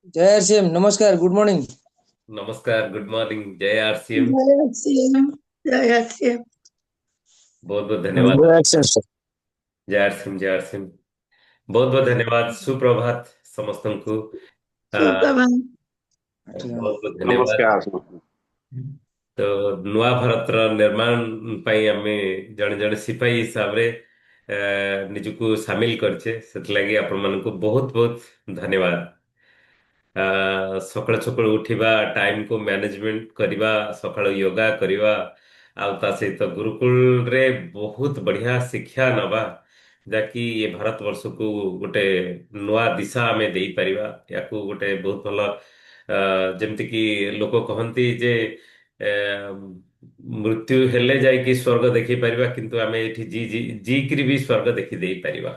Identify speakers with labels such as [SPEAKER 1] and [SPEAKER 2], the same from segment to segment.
[SPEAKER 1] जय श्याम, नमस्कार, good morning.
[SPEAKER 2] नमस्कार, गुड मॉर्निंग, जय आरसीएम।
[SPEAKER 3] जय श्री जय श्री
[SPEAKER 2] बहुत बहुत धन्यवाद।
[SPEAKER 1] Action sir.
[SPEAKER 2] जय आरसीएम, जय आरसीएम। बहुत बहुत धन्यवाद। सुप्रभात ସମସ୍ତଙ୍କୁ।
[SPEAKER 3] सुप्रभात।
[SPEAKER 2] बहुत बहुत ଧନ୍ୟବାଦ।
[SPEAKER 4] नमस्कार।
[SPEAKER 2] ତ ନୂଆ ଭାରତର ନିର୍ମାଣ ପାଇଁ ଆମେ ଜଣେ ଜଣେ ସିପାହୀ ହିସାବରେ ନିଜକୁ ସାମିଲ କରିଛେ, ସେଥିଲାଗି ଆପଣମାନଙ୍କୁ ବହୁତ ବହୁତ ଧନ୍ୟବାଦ। ସକାଳୁ ସକାଳୁ ଉଠିବା, ଟାଇମକୁ ମ୍ୟାନେଜମେଣ୍ଟ କରିବା, ସକାଳୁ ୟୋଗା କରିବା, ଆଉ ତା ସହିତ ଗୁରୁକୁଳରେ ବହୁତ ବଢିଆ ଶିକ୍ଷା ନବା, ଯାହାକି ଏ ଭାରତ ବର୍ଷକୁ ଗୋଟେ ନୂଆ ଦିଶା ଆମେ ଦେଇପାରିବା। ୟାକୁ ଗୋଟେ ବହୁତ ଭଲ, ଯେମିତିକି ଲୋକ କହନ୍ତି ଯେ ଆ, ମୃତ୍ୟୁ ହେଲେ ଯାଇକି ସ୍ୱର୍ଗ ଦେଖି ପାରିବା, କିନ୍ତୁ ଆମେ ଏଇଠି ଜିକିରି ବି ସ୍ୱର୍ଗ ଦେଖି ଦେଇପାରିବା।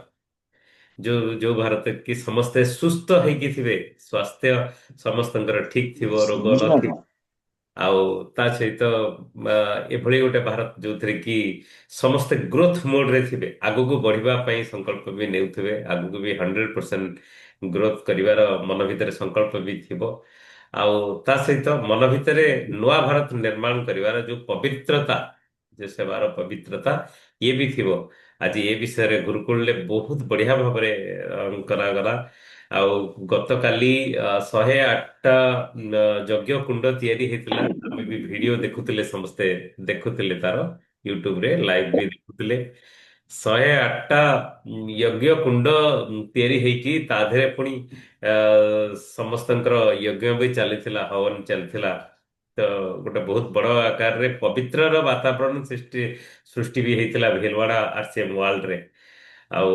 [SPEAKER 2] ଯୋଉ ଯୋଉ ଭାରତ କି ସମସ୍ତେ ସୁସ୍ଥ ହେଇକି ଥିବେ, ସ୍ୱାସ୍ଥ୍ୟ ସମସ୍ତଙ୍କର ଠିକ ଥିବ, ରୋଗ ନଥିବ। ଆଉ ତା ସହିତ ଆ, ଏଭଳି ଗୋଟେ ଭାରତ ଯୋଉଥିରେ କି ସମସ୍ତେ ଗ୍ରୋଥ ମୋଡରେ ଥିବେ, ଆଗକୁ ବଢିବା ପାଇଁ ସଂକଳ୍ପ ବି ନେଉଥିବେ, ଆଗକୁ ବି 100% ଗ୍ରୋଥ କରିବାର ମନ ଭିତରେ ସଂକଳ୍ପ ବି ଥିବ। ଆଉ ତା ସହିତ ମନ ଭିତରେ ନୂଆ ଭାରତ ନିର୍ମାଣ କରିବାର ଯୋଉ ପବିତ୍ରତା, ଯେ ସେବାର ପବିତ୍ରତା ଇଏ ବି ଥିବ। ଆଜି ଏ ବିଷୟରେ ଗୁରୁକୁଳରେ ବହୁତ ବଢିଆ ଭାବରେ କରାଗଲା। ଆଉ ଗତକାଲି 108ଟା ଯଜ୍ଞ କୁଣ୍ଡ ତିଆରି ହେଇଥିଲା। ଆମେ ବି ଭିଡିଓ ଦେଖୁଥିଲେ, ସମସ୍ତେ ଦେଖୁଥିଲେ, ତାର ୟୁଟ୍ୟୁବରେ ଲାଇଭ ବି ଦେଖୁଥିଲେ। 108ଟା ଯଜ୍ଞ କୁଣ୍ଡ ତିଆରି ହେଇକି ତା ଦେହରେ ପୁଣି ସମସ୍ତଙ୍କର ଯଜ୍ଞ ବି ଚାଲିଥିଲା, ହବନ ଚାଲିଥିଲା। ତ ଗୋଟେ ବହୁତ ବଡ ଆକାରରେ ପବିତ୍ରର ବାତାବରଣ ସୃଷ୍ଟି ସୃଷ୍ଟି ବି ହେଇଥିଲା ଭିଲୱାଡା ଆରସିଏମ ୱାର୍ଲଡରେ। ଆଉ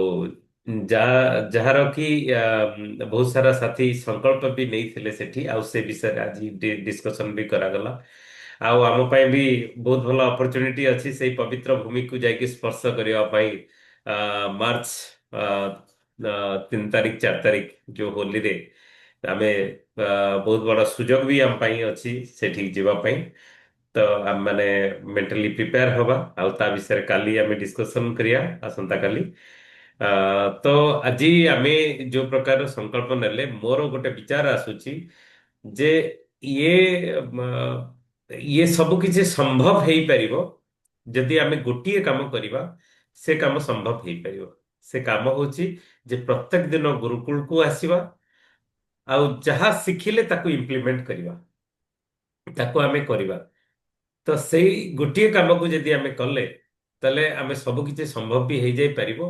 [SPEAKER 2] ଯାହାର କି ବହୁତ ସାରା ସାଥୀ ସଂକଳ୍ପ ବି ନେଇଥିଲେ ସେଠି, ଆଉ ସେ ବିଷୟରେ ଆଜି ଡିସ୍କସନ ବି କରାଗଲା। ଆଉ ଆମ ପାଇଁ ବି ବହୁତ ଭଲ ଅପରଚୁନିଟି ଅଛି ସେଇ ପବିତ୍ର ଭୂମିକୁ ଯାଇକି ସ୍ପର୍ଶ କରିବା ପାଇଁ। ମାର୍ଚ୍ଚ 3 ତାରିଖ 4 ତାରିଖ ଯୋଉ ହୋଲିରେ ଆମେ ବହୁତ ବଡ ସୁଯୋଗ ବି ଆମ ପାଇଁ ଅଛି ସେଠିକି ଯିବା ପାଇଁ। ତ ଆମେ ମାନେ ମେଣ୍ଟାଲି ପ୍ରିପେୟାର ହବା, ଆଉ ତା ବିଷୟରେ କାଲି ଆମେ ଡିସ୍କସନ କରିବା, ଆସନ୍ତା କାଲି। ତ ଆଜି ଆମେ ଯୋଉ ପ୍ରକାର ସଂକଳ୍ପ ନେଲେ, ମୋର ଗୋଟେ ବିଚାର ଆସୁଛି ଯେ ଇଏ ଇଏ ସବୁ କିଛି ସମ୍ଭବ ହେଇପାରିବ ଯଦି ଆମେ ଗୋଟିଏ କାମ କରିବା। ସେ କାମ ସମ୍ଭବ ହେଇପାରିବ। ସେ କାମ ହଉଛି ଯେ ପ୍ରତ୍ୟେକ ଦିନ ଗୁରୁକୁଳକୁ ଆସିବା, ଆଉ ଯାହା ଶିଖିଲେ ତାକୁ ଇମ୍ପ୍ଲିମେଣ୍ଟ କରିବା, ତାକୁ ଆମେ କରିବା। ତ ସେଇ ଗୋଟିଏ କାମକୁ ଯଦି ଆମେ କଲେ, ତାହେଲେ ଆମେ ସବୁ କିଛି ସମ୍ଭବ ବି ହେଇଯାଇ ପାରିବ।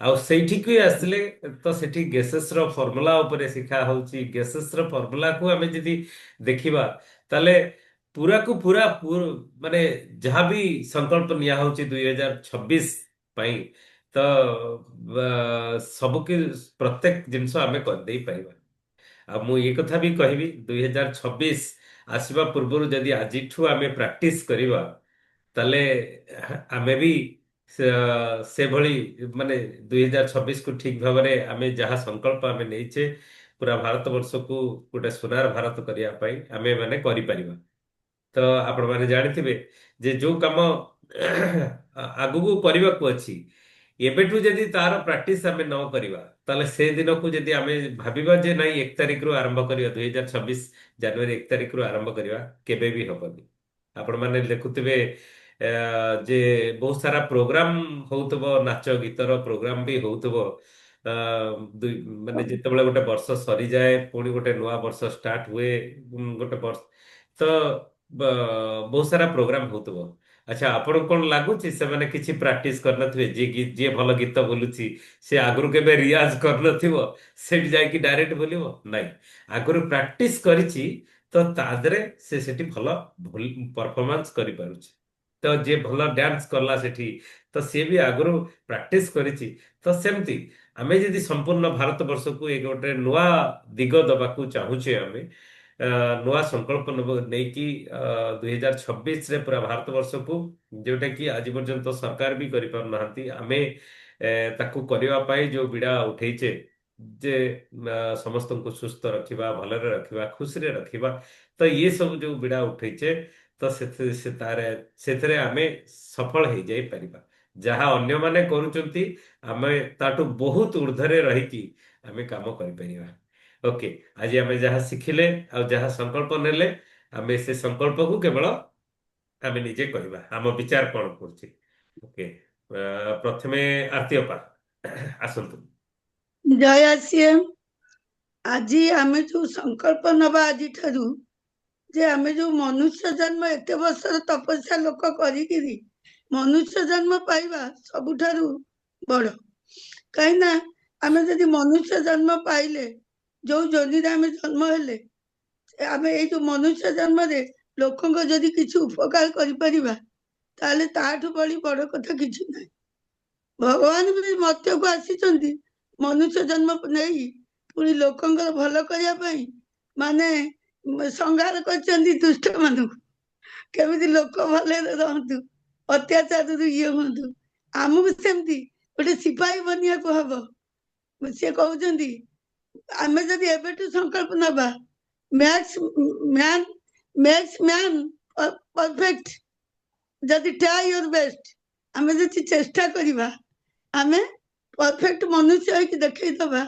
[SPEAKER 2] ଆଉ ସେଇଠିକୁ ଆସିଲେ ତ ସେଠି ଗ୍ୟାସେସ ର ଫର୍ମୁଲା ଉପରେ ଶିଖା ହଉଛି। ଗ୍ୟାସେସ ର ଫର୍ମୁଲାକୁ ଆମେ ଯଦି ଦେଖିବା, ତାହେଲେ ପୁରାକୁ ପୁରା ମାନେ ଯାହାବି ସଂକଳ୍ପ ନିଆ ହଉଛି 2026 ପାଇଁ, ତ ସବୁ ପ୍ରତ୍ୟେକ ଜିନିଷ ଆମେ କରିଦେଇ ପାରିବା। ଆଉ ମୁଁ ଏ କଥା ବି କହିବି, 2026 ଆସିବା ପୂର୍ବରୁ ଯଦି ଆଜିଠୁ ଆମେ ପ୍ରାକ୍ଟିସ କରିବା, ତାହେଲେ ଆମେ ବି ସେଭଳି ମାନେ 2026କୁ ଠିକ ଭାବରେ ଆମେ ଯାହା ସଂକଳ୍ପ ଆମେ ନେଇଛେ, ପୁରା ଭାରତ ବର୍ଷକୁ ଗୋଟେ ସୁନାର ଭାରତ କରିବା ପାଇଁ ଆମେ ମାନେ କରିପାରିବା। ତ ଆପଣମାନେ ଜାଣିଥିବେ ଯେ ଯୋଉ କାମ ଆଗକୁ କରିବାକୁ ଅଛି, ଏବେଠୁ ଯଦି ତାର ପ୍ରାକ୍ଟିସ ଆମେ ନ କରିବା, ତାହେଲେ ସେ ଦିନକୁ ଯଦି ଆମେ ଭାବିବା ଯେ ନାଇଁ 1 ତାରିଖରୁ ଆରମ୍ଭ କରିବା, 2026 ଜାନୁଆରୀ 1 ତାରିଖରୁ ଆରମ୍ଭ କରିବା, କେବେ ବି ହବନି। ଆପଣମାନେ ଦେଖୁଥିବେ ଯେ ବହୁତ ସାରା ପ୍ରୋଗ୍ରାମ ହଉଥିବ, ନାଚ ଗୀତର ପ୍ରୋଗ୍ରାମ ବି ହଉଥିବ। ମାନେ ଯେତେବେଳେ ଗୋଟେ ବର୍ଷ ସରିଯାଏ, ପୁଣି ଗୋଟେ ନୂଆ ବର୍ଷ ଷ୍ଟାର୍ଟ ହୁଏ, ଗୋଟେ ବର୍ଷ ତ ବହୁତ ସାରା ପ୍ରୋଗ୍ରାମ ହଉଥିବ। ଆଚ୍ଛା, ଆପଣଙ୍କୁ କଣ ଲାଗୁଛି ସେମାନେ କିଛି ପ୍ରାକ୍ଟିସ କରିନଥିବେ? ଯିଏ ଭଲ ଗୀତ ବୋଲୁଛି, ସେ ଆଗରୁ କେବେ ରିଆଜ କରିନଥିବ, ସେଠି ଯାଇକି ଡାଇରେକ୍ଟ ବୋଲିବ? ନାଇଁ, ଆଗରୁ ପ୍ରାକ୍ଟିସ କରିଛି, ତ ତା ଦେହରେ ସେ ସେଠି ଭଲ ପରଫର୍ମାନ୍ସ କରିପାରୁଛି। ତ ଯିଏ ଭଲ ଡ୍ୟାନ୍ସ କଲା ସେଠି, ତ ସିଏ ବି ଆଗରୁ ପ୍ରାକ୍ଟିସ କରିଛି। ତ ସେମିତି ଆମେ ଯଦି ସମ୍ପୂର୍ଣ୍ଣ ଭାରତ ବର୍ଷକୁ ଏକ ଗୋଟେ ନୂଆ ଦିଗ ଦବାକୁ ଚାହୁଁଛେ, ଆମେ ଅ, ନୂଆ ସଂକଳ୍ପ ନେଇକି 2026ରେ ପୁରା ଭାରତ ବର୍ଷକୁ, ଯୋଉଟା କି ଆଜି ପର୍ଯ୍ୟନ୍ତ ସରକାର ବି କରିପାରୁନାହାନ୍ତି, ଆମେ ତାକୁ କରିବା ପାଇଁ ଯୋଉ ବିଡା ଉଠେଇଛେ, ଯେ ସମସ୍ତଙ୍କୁ ସୁସ୍ଥ ରଖିବା, ଭଲରେ ରଖିବା, ଖୁସିରେ ରଖିବା, ତ ଇଏ ସବୁ ଯୋଉ ବିଡା ଉଠେଇଛେ, ତ ସେଥିରେ ଆମେ ସଫଳ ହେଇଯାଇ ପାରିବା। ଯାହା ଅନ୍ୟମାନେ କରୁଛନ୍ତି, ଆମେ ତାଠୁ ବହୁତ ଉର୍ଦ୍ଧ୍ୱରେ ରହିକି ଆମେ କାମ କରିପାରିବା। ओके आज आम जहाँ शिखिले आ जहाँ संकल्प नेले आम से संकल्प को केवल आम निजे कहवा आम विचार कौन कर ओके प्रथमे आरती अपा आसतु
[SPEAKER 3] जय आसिएम आज आम जो संकल्प नवा आज ठारू जे आम जो मनुष्य जन्म एते वर्षर तपस्या लोक करी मनुष्य जन्म पाइबा सबुठारू बड़ कहीं आम जदि मनुष्य जन्म पाइले जो जोनि आम जन्म हेले आम ये मनुष्य जन्म रे लोक जदि किसी उपकार करिपरिबा ताले ताठू बड़ी बड़ कथा किछि नाही। भगवान भी मर्त्य को आसी मनुष्य जन्म नहीं पुणी लोकंकर भल करने माने संहार कर दुष्ट मान केमी लोक भले रहतु अत्याचार ये हूँ आमको सेमती गोटे सिपाही बनिया को हम सी कहते आम जदि एबेठू संकल्प नवा max man makes man perfect जदि ट्राई योर बेस्ट आम जदि चेष्टा करवा आम परफेक्ट मनुष्य होकर देखा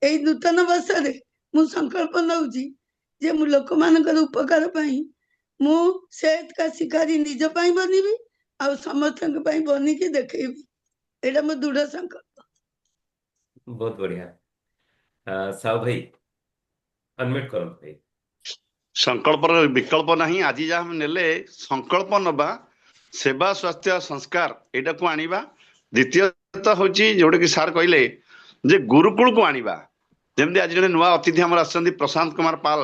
[SPEAKER 3] यही नूतन वर्ष मु संकल्प नौची जे मु लोक मानकर उपकार मु से का शिकारी निज बनबी आ समस्त बनिकी देखेबी एटा मो दृढ़ संकल्प।
[SPEAKER 2] बहुत बढ़िया साहु भाई अनम्यूट करो भाई
[SPEAKER 4] संकल्प विकल्प नहीं आज जहाँ नेले संकल्प नवा सेवा स्वास्थ्य संस्कार एटा को आनिबा द्वितीयतः हूँ जोटा कि सार कहले जे गुरुकुल को आनिबा जमती आज जन नुआ अतिथि आम आसछन्ती प्रशांत कुमार पाल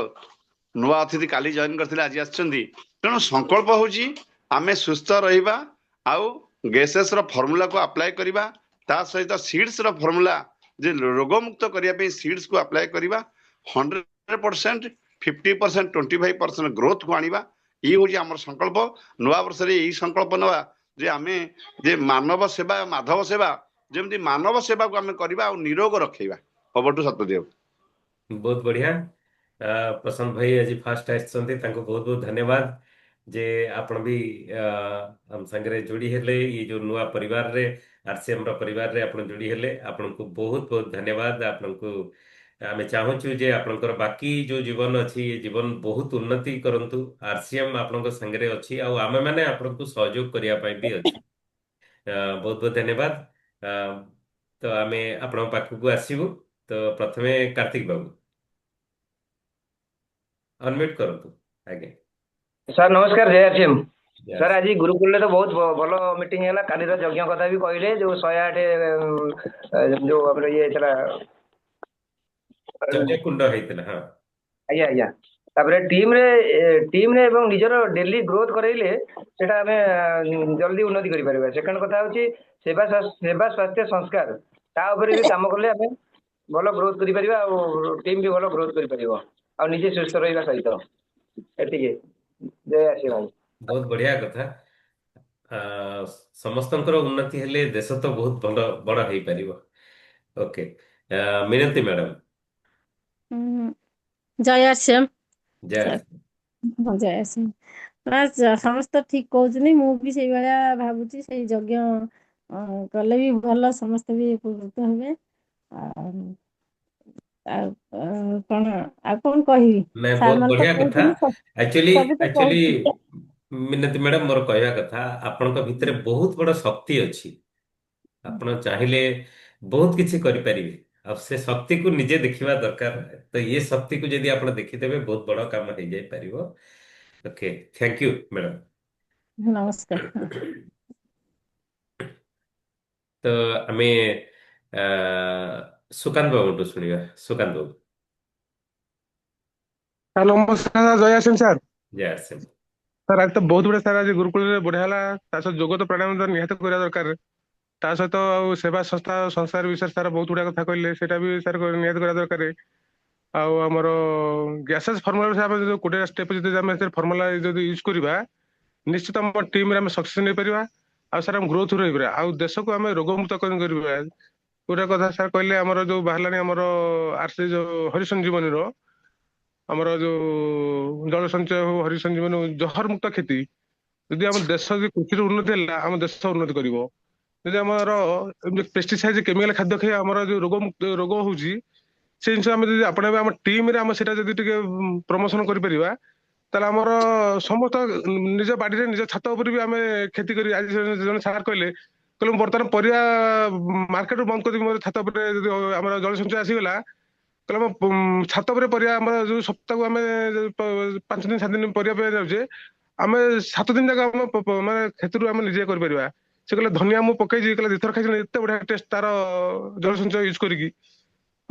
[SPEAKER 4] नुआ अतिथि काली जॉइन करथिले आज आसछन्ती तेणु संकल्प हूँ आमे सुस्थ रहिबा आउ गैसेस रो फॉर्मूला को अप्लाई करिबा ता सहित सीड्स रो फॉर्मूला जे रोग मुक्त करिया पे सीड्स को अप्लाई करिबा 100% 50% 25% ग्रोथ को आनिबा ये हूँ आम संकल्प नुआ वर्ष यही संकल्प नवा जे आमे जे मानव सेवा माधव सेवा जमती मानव सेवा को आमे करिबा आ निरोग रखेबा ओवर टू सत्यदेव।
[SPEAKER 2] बहुत बढ़िया प्रशांत भाई आज फास्ट आसछन्ती तांको बहुत बहुत धन्यवाद जे आपण भी हम संगे जोड़ी हेले ये जो नुआ परिवार रे आरसीएम रो परिवार रे आपण जोड़ी हेले आपण को बहुत बहुत धन्यवाद आपण को आमे चाहूछु जे आपनकर बाकी जो जीवन अछि ये जीवन बहुत उन्नति करंतु आरसीएम आपनकर संगे अछि आ आमे माने आपण को सहयोग करिया पई भी अछि बहुत बहुत धन्यवाद तो आमे आपण पाखु आसीबु तो प्रथमे कार्तिक बाबू अनम्यूट करंतु आगे
[SPEAKER 1] सर नमस्कार जय आरसीएम
[SPEAKER 2] Yes.
[SPEAKER 1] सर आज गुरुकुल तो बहुत भल मीटिंग है काली यज्ञ कथा भी कहले जो 108 जो हमर ये चला
[SPEAKER 2] यज्ञ कुंड हेतला हां
[SPEAKER 1] आज्ञा आज्ञा तापर टीम रे एवं निजर डेली ग्रोथ करैले सेटा हमें जल्दी उन्नति करि परबा। सेकंड कथा होची सेवा स्वास्थ्य संस्कार ता ऊपर भी काम करले हमें भल ग्रोथ करि परबा और टीम भी भल ग्रोथ करि परबा और निजे सुस्थ रहिबा सहित एतिके जय आरसीएम।
[SPEAKER 2] बहुत बढ़िया कथा समस्तंकर उन्नति हेले देश तो बहुत बड़ बड़ हेई परिबो ओके मिनती मैडम
[SPEAKER 5] जय आरसीएम
[SPEAKER 2] जय
[SPEAKER 5] सर जय आरसीएम समस्त ठीक कहते मु भी से भाया भावुची से यज्ञ कले भी भल समस्त भी उपकृत हेबे कौन कहबी
[SPEAKER 2] नहीं
[SPEAKER 5] सार
[SPEAKER 2] बहुत
[SPEAKER 5] मन तो
[SPEAKER 2] बढ़िया कथा
[SPEAKER 5] कहते
[SPEAKER 2] एक्चुअली
[SPEAKER 5] सब तो
[SPEAKER 2] एक्चुअली
[SPEAKER 5] कहते
[SPEAKER 2] मिनती मैडम मोर कहवा कथा आपनका भितरे बहुत बड़ शक्ति अछि आपण चाहिले बहुत किछि करि परिबे अब से शक्ति को निजे देखिबा दरकार तो ये शक्ति को यदि आपण देखिदेबे बहुत बड़ काम हो जाय परिबो ओके थैंक यू मैडम
[SPEAKER 5] नमस्कार
[SPEAKER 2] तो आमे सुकांत बाबू सुनिबा सुकांत बाबू
[SPEAKER 6] हेलो नमस्कार जय आसिम सर
[SPEAKER 2] जय सिंह
[SPEAKER 6] सर आज तो बहुत गुड़े सर आज गुरुकुल बढ़िया है जोग तो प्राणायाम तो निहत करा दरकार ता सहित आ सेवा संस्था संसार विषय सर बहुत गुड़ा कथा कहले सेटा भी सर निहत करा दरकार आमर गैसेस फर्मुला जो कोटे स्टेप जो फर्मुला जो यूज करवा निश्चित आम टीम रे सक्सेस नहीं पारिबा आ सर हम ग्रोथ रही आ देश को आम रोगमुक्त करवा पूरा कथा सर कहले आमर जो बाहर आमर आरसी जो हरिशन जीवनी रो आमर जो जल संचय हो हरि संजीवन जहर मुक्त खेती यदि आम देश कृषि उन्नति है आम देश उन्नति कर जदि आमर पेस्टिसाइड केमिकल खाद्य खाई आमर जो रोग मुक्त रोग होची ସେ ଜିନିଷ ଆମେ ଯଦି ଆପଣେଇବା ଆମ ଟିମରେ ଆମେ ସେଟା ଯଦି ଟିକେ ପ୍ରମୋସନ କରିପାରିବା ତାହେଲେ ଆମର ସମସ୍ତ ନିଜ ବାଡିରେ ନିଜ ଛାତ ଉପରେ ବି ଆମେ କ୍ଷତି କରି ଆଜି ଜଣେ ସାର୍ କହିଲେ ମୁଁ ବର୍ତ୍ତମାନ ପରିବା ମାର୍କେଟରୁ ବନ୍ଦ କରିଦେବି ମୋର ଛାତ ଉପରେ ଯଦି ଆମର ଜଳ ସଞ୍ଚୟ ଆସିଗଲା କହିଲେ ଆମ ଛାତ ଉପରେ ପରିବା ଆମର ଯୋଉ ସପ୍ତାହକୁ ଆମେ 5 ଦିନ 7 ଦିନ ପରିବା ପାଇଁ ଯାଉଛେ ଆମେ 7 ଦିନ ଯାକ ଆମ ମାନେ କ୍ଷେତରୁ ଆମେ ନିଜେ କରିପାରିବା। ସେ କହିଲେ ଧନିଆ ମୁଁ ପକେଇଛି କହିଲେ 2 ଥର ଖାଇଛି ଏତେ ବଢିଆ ଟେଷ୍ଟ ତାର ଜଳ ସଞ୍ଚୟ ୟୁଜ କରିକି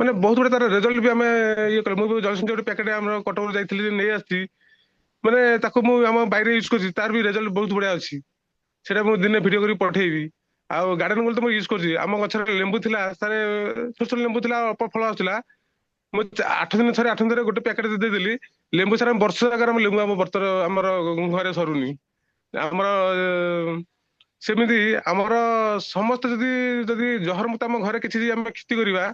[SPEAKER 6] ମାନେ ବହୁତ ଗୁଡେ ତାର ରେଜଲ୍ଟ ବି ଆମେ ଇଏ କଲେ। ମୁଁ ଜଳ ସଞ୍ଚୟ ଗୋଟେ ପ୍ୟାକେଟ ଆମର କଟକରୁ ଯାଇଥିଲି ନେଇ ଆସିଛି ମାନେ ତାକୁ ମୁଁ ଆମ ବାଇରେ ୟୁଜ କରୁଛି ତାର ବି ରେଜଲ୍ଟ ବହୁତ ବଢିଆ ଅଛି। ସେଟା ମୁଁ ଦିନେ ଭିଡିଓ କରି ପଠେଇବି। ଆଉ ଗାର୍ଡେନ ଗୋଲ୍ଡ ତ ମୁଁ ୟୁଜ କରୁଛି। ଆମ ଗଛରେ ଲେମ୍ବୁ ଥିଲା ସାରେ ଛୋଟ ଛୋଟ ଲେମ୍ବୁ ଥିଲା ଅଳ୍ପ ଫଳ ଆସୁଥିଲା ମୁଁ 8 ଦିନ ଥରେ 8 ଦିନରେ ଗୋଟେ ପ୍ୟାକେଟ ଦେଇଦେଲି ଲେମ୍ବୁ ସାରା ବର୍ଷ ଜାଗାରେ ଆମ ଲେମ୍ବୁ ଆମ ବର୍ତ୍ତର ଆମର ଘରେ ସରୁନି। ଆମର ସେମିତି ଆମର ସମସ୍ତେ ଯଦି ଯଦି ଜହର ମୁକ୍ତ ଆମ ଘରେ କିଛି ଆମେ କ୍ଷତି କରିବା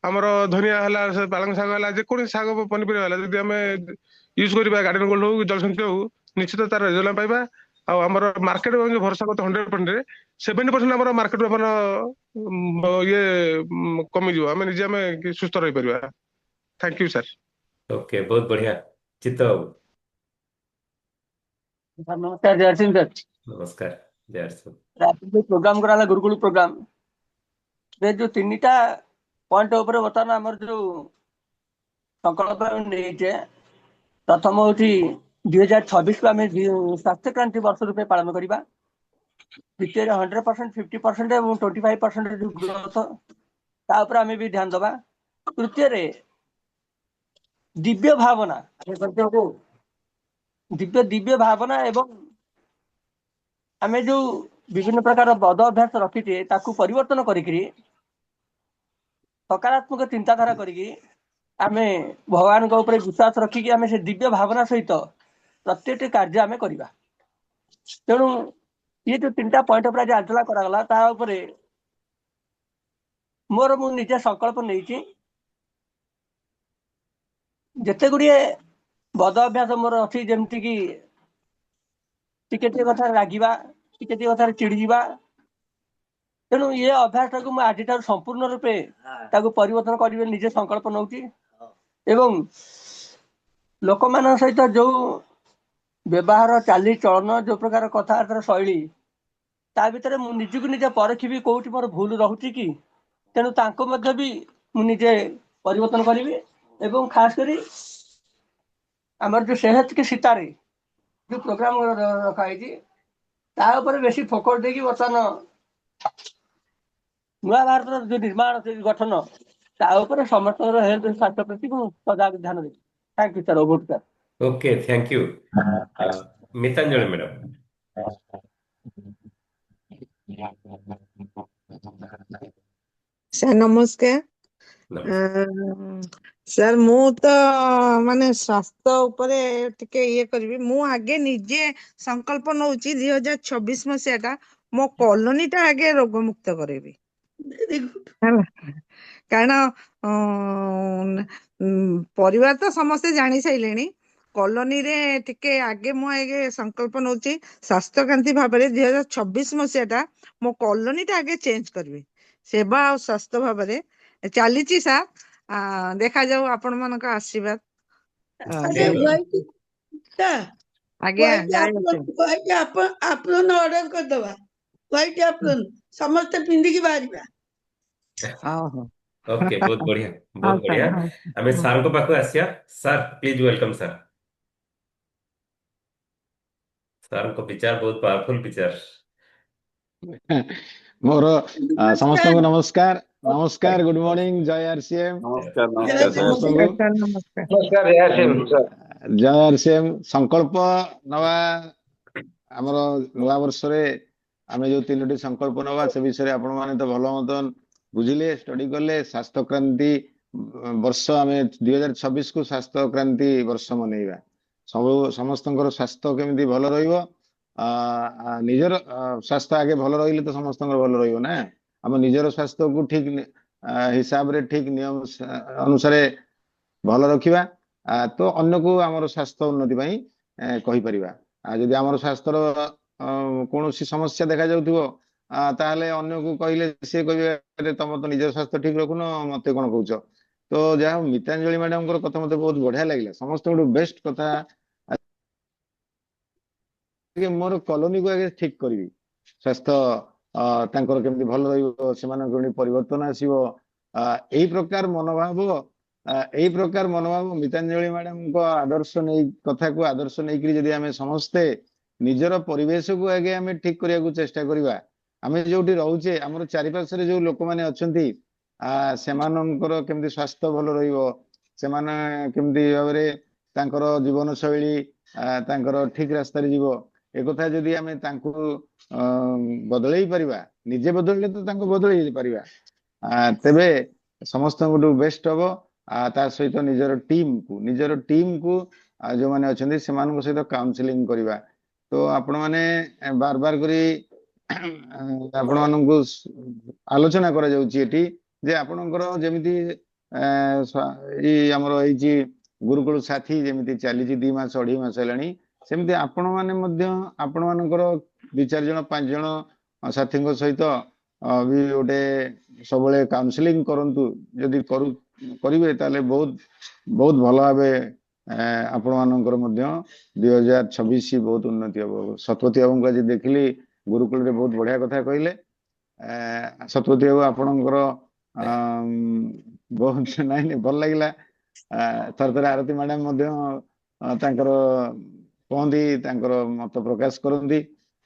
[SPEAKER 6] ଆମର ଧନିଆ ହେଲା ପାଳଙ୍ଗ ଶାଗ ହେଲା ଯେକୌଣସି ଶାଗ ପନିପରିବା ହେଲା ଯଦି ଆମେ ୟୁଜ କରିବା ଗାର୍ଡେନ ଗୋଲ୍ଡ ହଉ ଜଳ ସଞ୍ଚୟ ହଉ ନିଶ୍ଚିତ ତାର ରେଜଲ୍ଟ ପାଇବା। ଆଉ ଆମର ମାର୍କେଟ ଭରସା କରୁଥିବା 100% 70% ଆମର ମାର୍କେଟ ଆମର ଇଏ କମିଯିବ ଆମେ ନିଜେ ଆମେ ସୁସ୍ଥ ରହିପାରିବା। Thank you sir.
[SPEAKER 2] ओके बहुत बढ़िया चित्त बाबू
[SPEAKER 7] ସାର୍ ନମସ୍କାର ଜୟ ସିଂ ସାର୍।
[SPEAKER 2] नमस्कार जय अर्जुन
[SPEAKER 7] ରାତି ଯୋଉ ପ୍ରୋଗ୍ରାମ କରାହେଲା ଗୁରୁକୁଳ ପ୍ରୋଗ୍ରାମ ରେ ଯୋଉ 3ଟା ପଏଣ୍ଟ ଉପରେ ବର୍ତ୍ତମାନ ଆମର ଯୋଉ ସଂକଳ୍ପ ନେଇଛେ ପ୍ରଥମ ହଉଛି 2026 କୁ ଆମେ ସ୍ୱାସ୍ଥ୍ୟ କ୍ରାନ୍ତି ବର୍ଷ ରୂପେ ପାଳନ କରିବା। ଦ୍ୱିତୀୟରେ 100% 50% ଏବଂ 25% ଯୋଉ ଗ୍ରୋଥ ତା ଉପରେ ଆମେ ବି ଧ୍ୟାନ ଦେବା। ତୃତୀୟରେ ଦିବ୍ୟ ଭାବନା ଦିବ୍ୟ ଭାବନା ଏବଂ ଆମେ ଯୋଉ ବିଭିନ୍ନ ପ୍ରକାର ବଦ ଅଭ୍ୟାସ ରଖିଛେ ତାକୁ ପରିବର୍ତ୍ତନ କରିକିରି ସକାରାତ୍ମକ ଚିନ୍ତାଧାରା କରିକି ଆମେ ଭଗବାନଙ୍କ ଉପରେ ବିଶ୍ୱାସ ରଖିକି ଆମେ ସେ ଦିବ୍ୟ ଭାବନା ସହିତ ପ୍ରତ୍ୟେକଟି କାର୍ଯ୍ୟ ଆମେ କରିବା। ତେଣୁ ଇଏ ଯୋଉ 3ଟା ପଏଣ୍ଟ ଉପରେ ଆଜି ଆଲୋଚନା କରାଗଲା ତା ଉପରେ ମୋର ମୁଁ ନିଜେ ସଂକଳ୍ପ ନେଇଛି ଯେତେ ଗୁଡ଼ିଏ ବଦ ଅଭ୍ୟାସ ମୋର ଅଛି ଯେମିତି କି ଟିକେ ଟିକେ କଥାରେ ରାଗିବା ଟିକେ ଟିକେ କଥାରେ ଚିଡ଼ିଯିବା। ତେଣୁ ଏ ଅଭ୍ୟାସଟାକୁ ମୁଁ ଆଜିଠାରୁ ସମ୍ପୂର୍ଣ୍ଣ ରୂପେ ତାକୁ ପରିବର୍ତ୍ତନ କରିବେ ନିଜେ ସଂକଳ୍ପ ନେଉଛି ଏବଂ ଲୋକମାନଙ୍କ ସହିତ ଯୋଉ ବ୍ୟବହାର ଚାଲିଚଳନ ଯୋଉ ପ୍ରକାର କଥାବାର୍ତ୍ତାର ଶୈଳୀ ତା ଭିତରେ ମୁଁ ନିଜକୁ ନିଜେ ପରଖିବି କୋଉଠି ମୋର ଭୁଲ ରହୁଛି କି। ତେଣୁ ତାଙ୍କୁ ମଧ୍ୟ ବି ମୁଁ ନିଜେ ପରିବର୍ତ୍ତନ କରିବି ଏବଂ ଖାସ କରି ଆମର ଯୋଉ ସେହତ କି ସିତାରେ ଯୋଉ ପ୍ରୋଗ୍ରାମ ରଖାହେଇଛି ତା ଉପରେ ବେଶୀ ଫୋକସ ଦେଇକି ବର୍ତ୍ତମାନ ନୂଆ ଭାରତର ଯୋଉ ନିର୍ମାଣ ଗଠନ ତା ଉପରେ ସମସ୍ତଙ୍କର ହେଲ୍ଥ ସ୍ୱାସ୍ଥ୍ୟ ପ୍ରତି ମୁଁ ସଜାଗ ଧ୍ୟାନ ଦେବି। Thank you sir over sir.
[SPEAKER 2] Okay thank you Mitanjali madam
[SPEAKER 8] sir ନମସ୍କାର।
[SPEAKER 2] नमस्कार
[SPEAKER 8] ସାର୍ ମୁଁ ତ ମାନେ ସ୍ୱାସ୍ଥ୍ୟ ଉପରେ ଟିକେ ଇଏ କରିବି। ମୁଁ ଆଗେ ନିଜେ ସଂକଳ୍ପ ନଉଛି 2026 ମସିହାଟା ମୋ କଲୋନୀଟା ଆଗେ ରୋଗମୁକ୍ତ କରେଇବି ହେଲା। କାରଣ ପରିବାର ତ ସମସ୍ତେ ଜାଣି ସାରିଲେଣି କଲୋନୀରେ ଟିକେ ଆଗେ ମୁଁ ଆଗେ ସଂକଳ୍ପ ନଉଛି ସ୍ୱାସ୍ଥ୍ୟକ୍ରାନ୍ତି ଭାବରେ 2026 ମସିହାଟା ମୋ କଲୋନୀଟା ଆଗେ ଚେଞ୍ଜ କରିବି ସେବା ଆଉ ସ୍ୱାସ୍ଥ୍ୟ ଭାବରେ ଚାଲିଛି ସାର୍। ଦେଖାଯାଉ ଆପଣମାନଙ୍କ ଆଶୀର୍ବାଦ।
[SPEAKER 3] ଆରେ
[SPEAKER 8] ଆଜ୍ଞା
[SPEAKER 3] ହ୍ୱାଇଟ୍ ଆପ୍ରୋନ ଅର୍ଡର କରିଦବା। ହ୍ୱାଇଟ୍ ଆପ୍ରୋନ ସମସ୍ତେ ପିନ୍ଧିକି ବାହାରିବା।
[SPEAKER 8] ଓହୋ
[SPEAKER 2] ओके बहुत बढ़िया
[SPEAKER 8] ହଉ
[SPEAKER 2] बहुत
[SPEAKER 8] ସାର୍
[SPEAKER 2] बढ़िया
[SPEAKER 8] ହଉ
[SPEAKER 2] आमे
[SPEAKER 8] ହଉ।
[SPEAKER 2] सार को पाखु आसिया sir please welcome sir sir को विचार बहुत पावरफुल विचार
[SPEAKER 9] ମୋର ସମସ୍ତଙ୍କୁ ନମସ୍କାର ନମସ୍କାର ଗୁଡ ମର୍ଣ୍ଣିଂ ଜୟ ଆରସିଏମ
[SPEAKER 4] ନମସ୍କାର
[SPEAKER 3] ଜୟ
[SPEAKER 4] ନମସ୍କାର ଜୟ
[SPEAKER 3] ଶ୍ରୀ
[SPEAKER 4] ଶ୍ରୀ
[SPEAKER 8] ନମସ୍କାର ସାର୍ ନମସ୍କାର।
[SPEAKER 1] ନମସ୍କାର ଜୟ ସିଂ ସାର୍।
[SPEAKER 9] ଜୟ ଆରସିଏମ ସଂକଳ୍ପ ନବା ଆମର ନୂଆ ବର୍ଷରେ ଆମେ ଯୋଉ 3ଟି ସଂକଳ୍ପ ନବା ସେ ବିଷୟରେ ଆପଣ ମାନେ ତ ଭଲ ମତନ ବୁଝିଲେ ଷ୍ଟଡି କଲେ। ସ୍ୱାସ୍ଥ୍ୟ କ୍ରାନ୍ତି ବର୍ଷ ଆମେ 2026 କୁ ସ୍ୱାସ୍ଥ୍ୟ କ୍ରାନ୍ତି ବର୍ଷ ମନେଇବା। ସମସ୍ତଙ୍କର ସ୍ୱାସ୍ଥ୍ୟ କେମିତି ଭଲ ରହିବ ନିଜର ସ୍ୱାସ୍ଥ୍ୟ ଆଗେ ଭଲ ରହିଲେ ତ ସମସ୍ତଙ୍କର ଭଲ ରହିବ ନା। ଆମ ନିଜର ସ୍ୱାସ୍ଥ୍ୟକୁ ଠିକ ହିସାବରେ ଠିକ ନିୟମ ଅନୁସାରେ ଭଲ ରଖିବା ତ ଅନ୍ୟକୁ ଆମର ସ୍ୱାସ୍ଥ୍ୟ ଉନ୍ନତି ପାଇଁ କହିପାରିବା। ଯଦି ଆମର ସ୍ୱାସ୍ଥ୍ୟର କୌଣସି ସମସ୍ୟା ଦେଖାଯାଉଥିବ ତାହେଲେ ଅନ୍ୟକୁ କହିଲେ ସିଏ କହିବେ ତମେ ତ ନିଜ ସ୍ୱାସ୍ଥ୍ୟ ଠିକ ରଖୁନ ମତେ କଣ କହୁଛ। तो जहाँ मितांजलि मैडम कथा मते बहुत बढ़िया लगे समस्त बेस्ट कथा कि मोर कॉलोनी को आगे ठीक करी स्वास्थ्य तांकर केमती भल रहिबो सेमान केमती परिवर्तन आसीबो एई प्रकार मनोभाव एई प्रकार मनोभाव मितांजलि मैडम को आदर्श नहीं कथा को आदर्श नहीं करी यदि आमे समस्ते निजर परिवेश को आगे आमे ठीक करिया को चेष्टा करिवा आमे जोटी रहउचे हमर चारिपार्श्व रे जो लोक माने अछंती सेमानंकर केमती स्वास्थ्य भल रहिबो सेमाने केमती भाबरे तांकर जीवन शैली तांकर ठीक रास्ता रे जीवो एक जदि आमे तांको बदलई परिबा निजे बदलले तो तांको बदलई परिबा तेबे समस्त बेस्ट हबो ता सहित निजर टीम को जो माने अछंती सेमान सहित काउंसलिंग करिबा तो आपण माने बार बार करी आपण माननको आलोचना करा जाउची एठी जे आपणकर जेमिति हमर एजी गुरुकुल साथी जेमिति चली 2 मास 2.5 मास हेलानी सेमती आपण माने मध्य आपण मानकर 2-4 जन 5 जन साथी सहित भी गोटे सबले काउंसलिंग करंतु यदि करिवे ताले बहुत बहुत भल भाबे आपण मानकर मध्य 2026 बहुत उन्नति हबो सतपति बाबू आज देखिली गुरुकुल रे बहुत बढ़िया कथा कहले सतपति बाबू आपणकर बहुत नहीं भल लागिला थर थर आरती मैडम मध्य तांकर कहती तांकर मत प्रकाश करती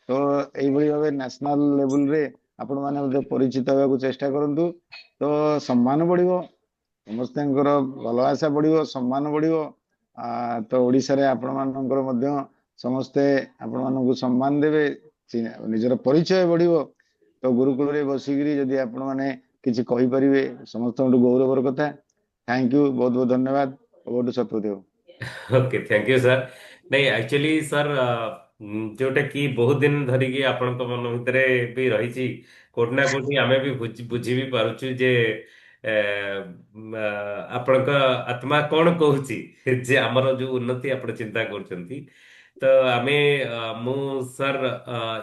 [SPEAKER 9] तो यही भाव नेशनल लेवल रे आपण माने परिचित होगा चेष्टा करंतु तो सम्मान बढ़िबो समस्त भल आशा बढ़िबो सम्मान बढ़िबो तो ओडिसा रे आपण मानकर मध्य समस्ते आपण मानकु सम्मान देबे निजर परिचय बढ़िबो तो गुरुकुल रे बसिगिरी जदि आपण माने किछि कहि परिबे समस्त गौरवर कथा थैंक यू बहुत बहुत धन्यवाद over to Satpathy babu
[SPEAKER 2] okay thank you sir नहीं एक्चुअली सर जोटा कि बहुत दिन धरिकी आपन मन भितरे भी रही कोठी ना कोठी आमे भी बुझी भी पारुछु जे आपन आत्मा कौन कहूची जे हमर जो उन्नति आपण चिंता करछंती तो आमे मु सर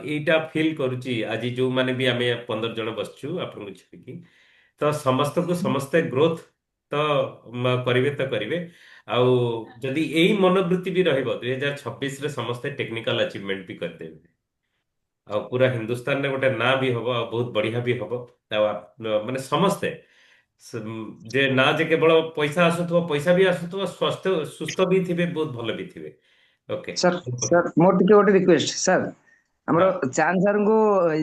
[SPEAKER 2] एटा फील करूची आज जो माने भी आमे 15 जन बसछु आपन को छकी तो समस्त को समस्त ग्रोथ तो करिवे तो करिवे आउ जदि यही मनोवृत्ति भी रहिबो 2026 रे समस्त टेक्निकल अचीवमेंट भी कर देबे आ पूरा हिंदुस्तान रे गोटे ना भी हबो आ बहुत बढ़िया भी हबो माने समस्ते जे ना जे केवल पैसा आसुथबो पैसा भी आसुथबो स्वास्थ्य सुस्थ भी थिबे बहुत भलो भी थिबे ओके
[SPEAKER 1] सर सर मोर टिके गोटे रिक्वेस्ट सर हमरो
[SPEAKER 2] हाँ
[SPEAKER 1] चांद सर को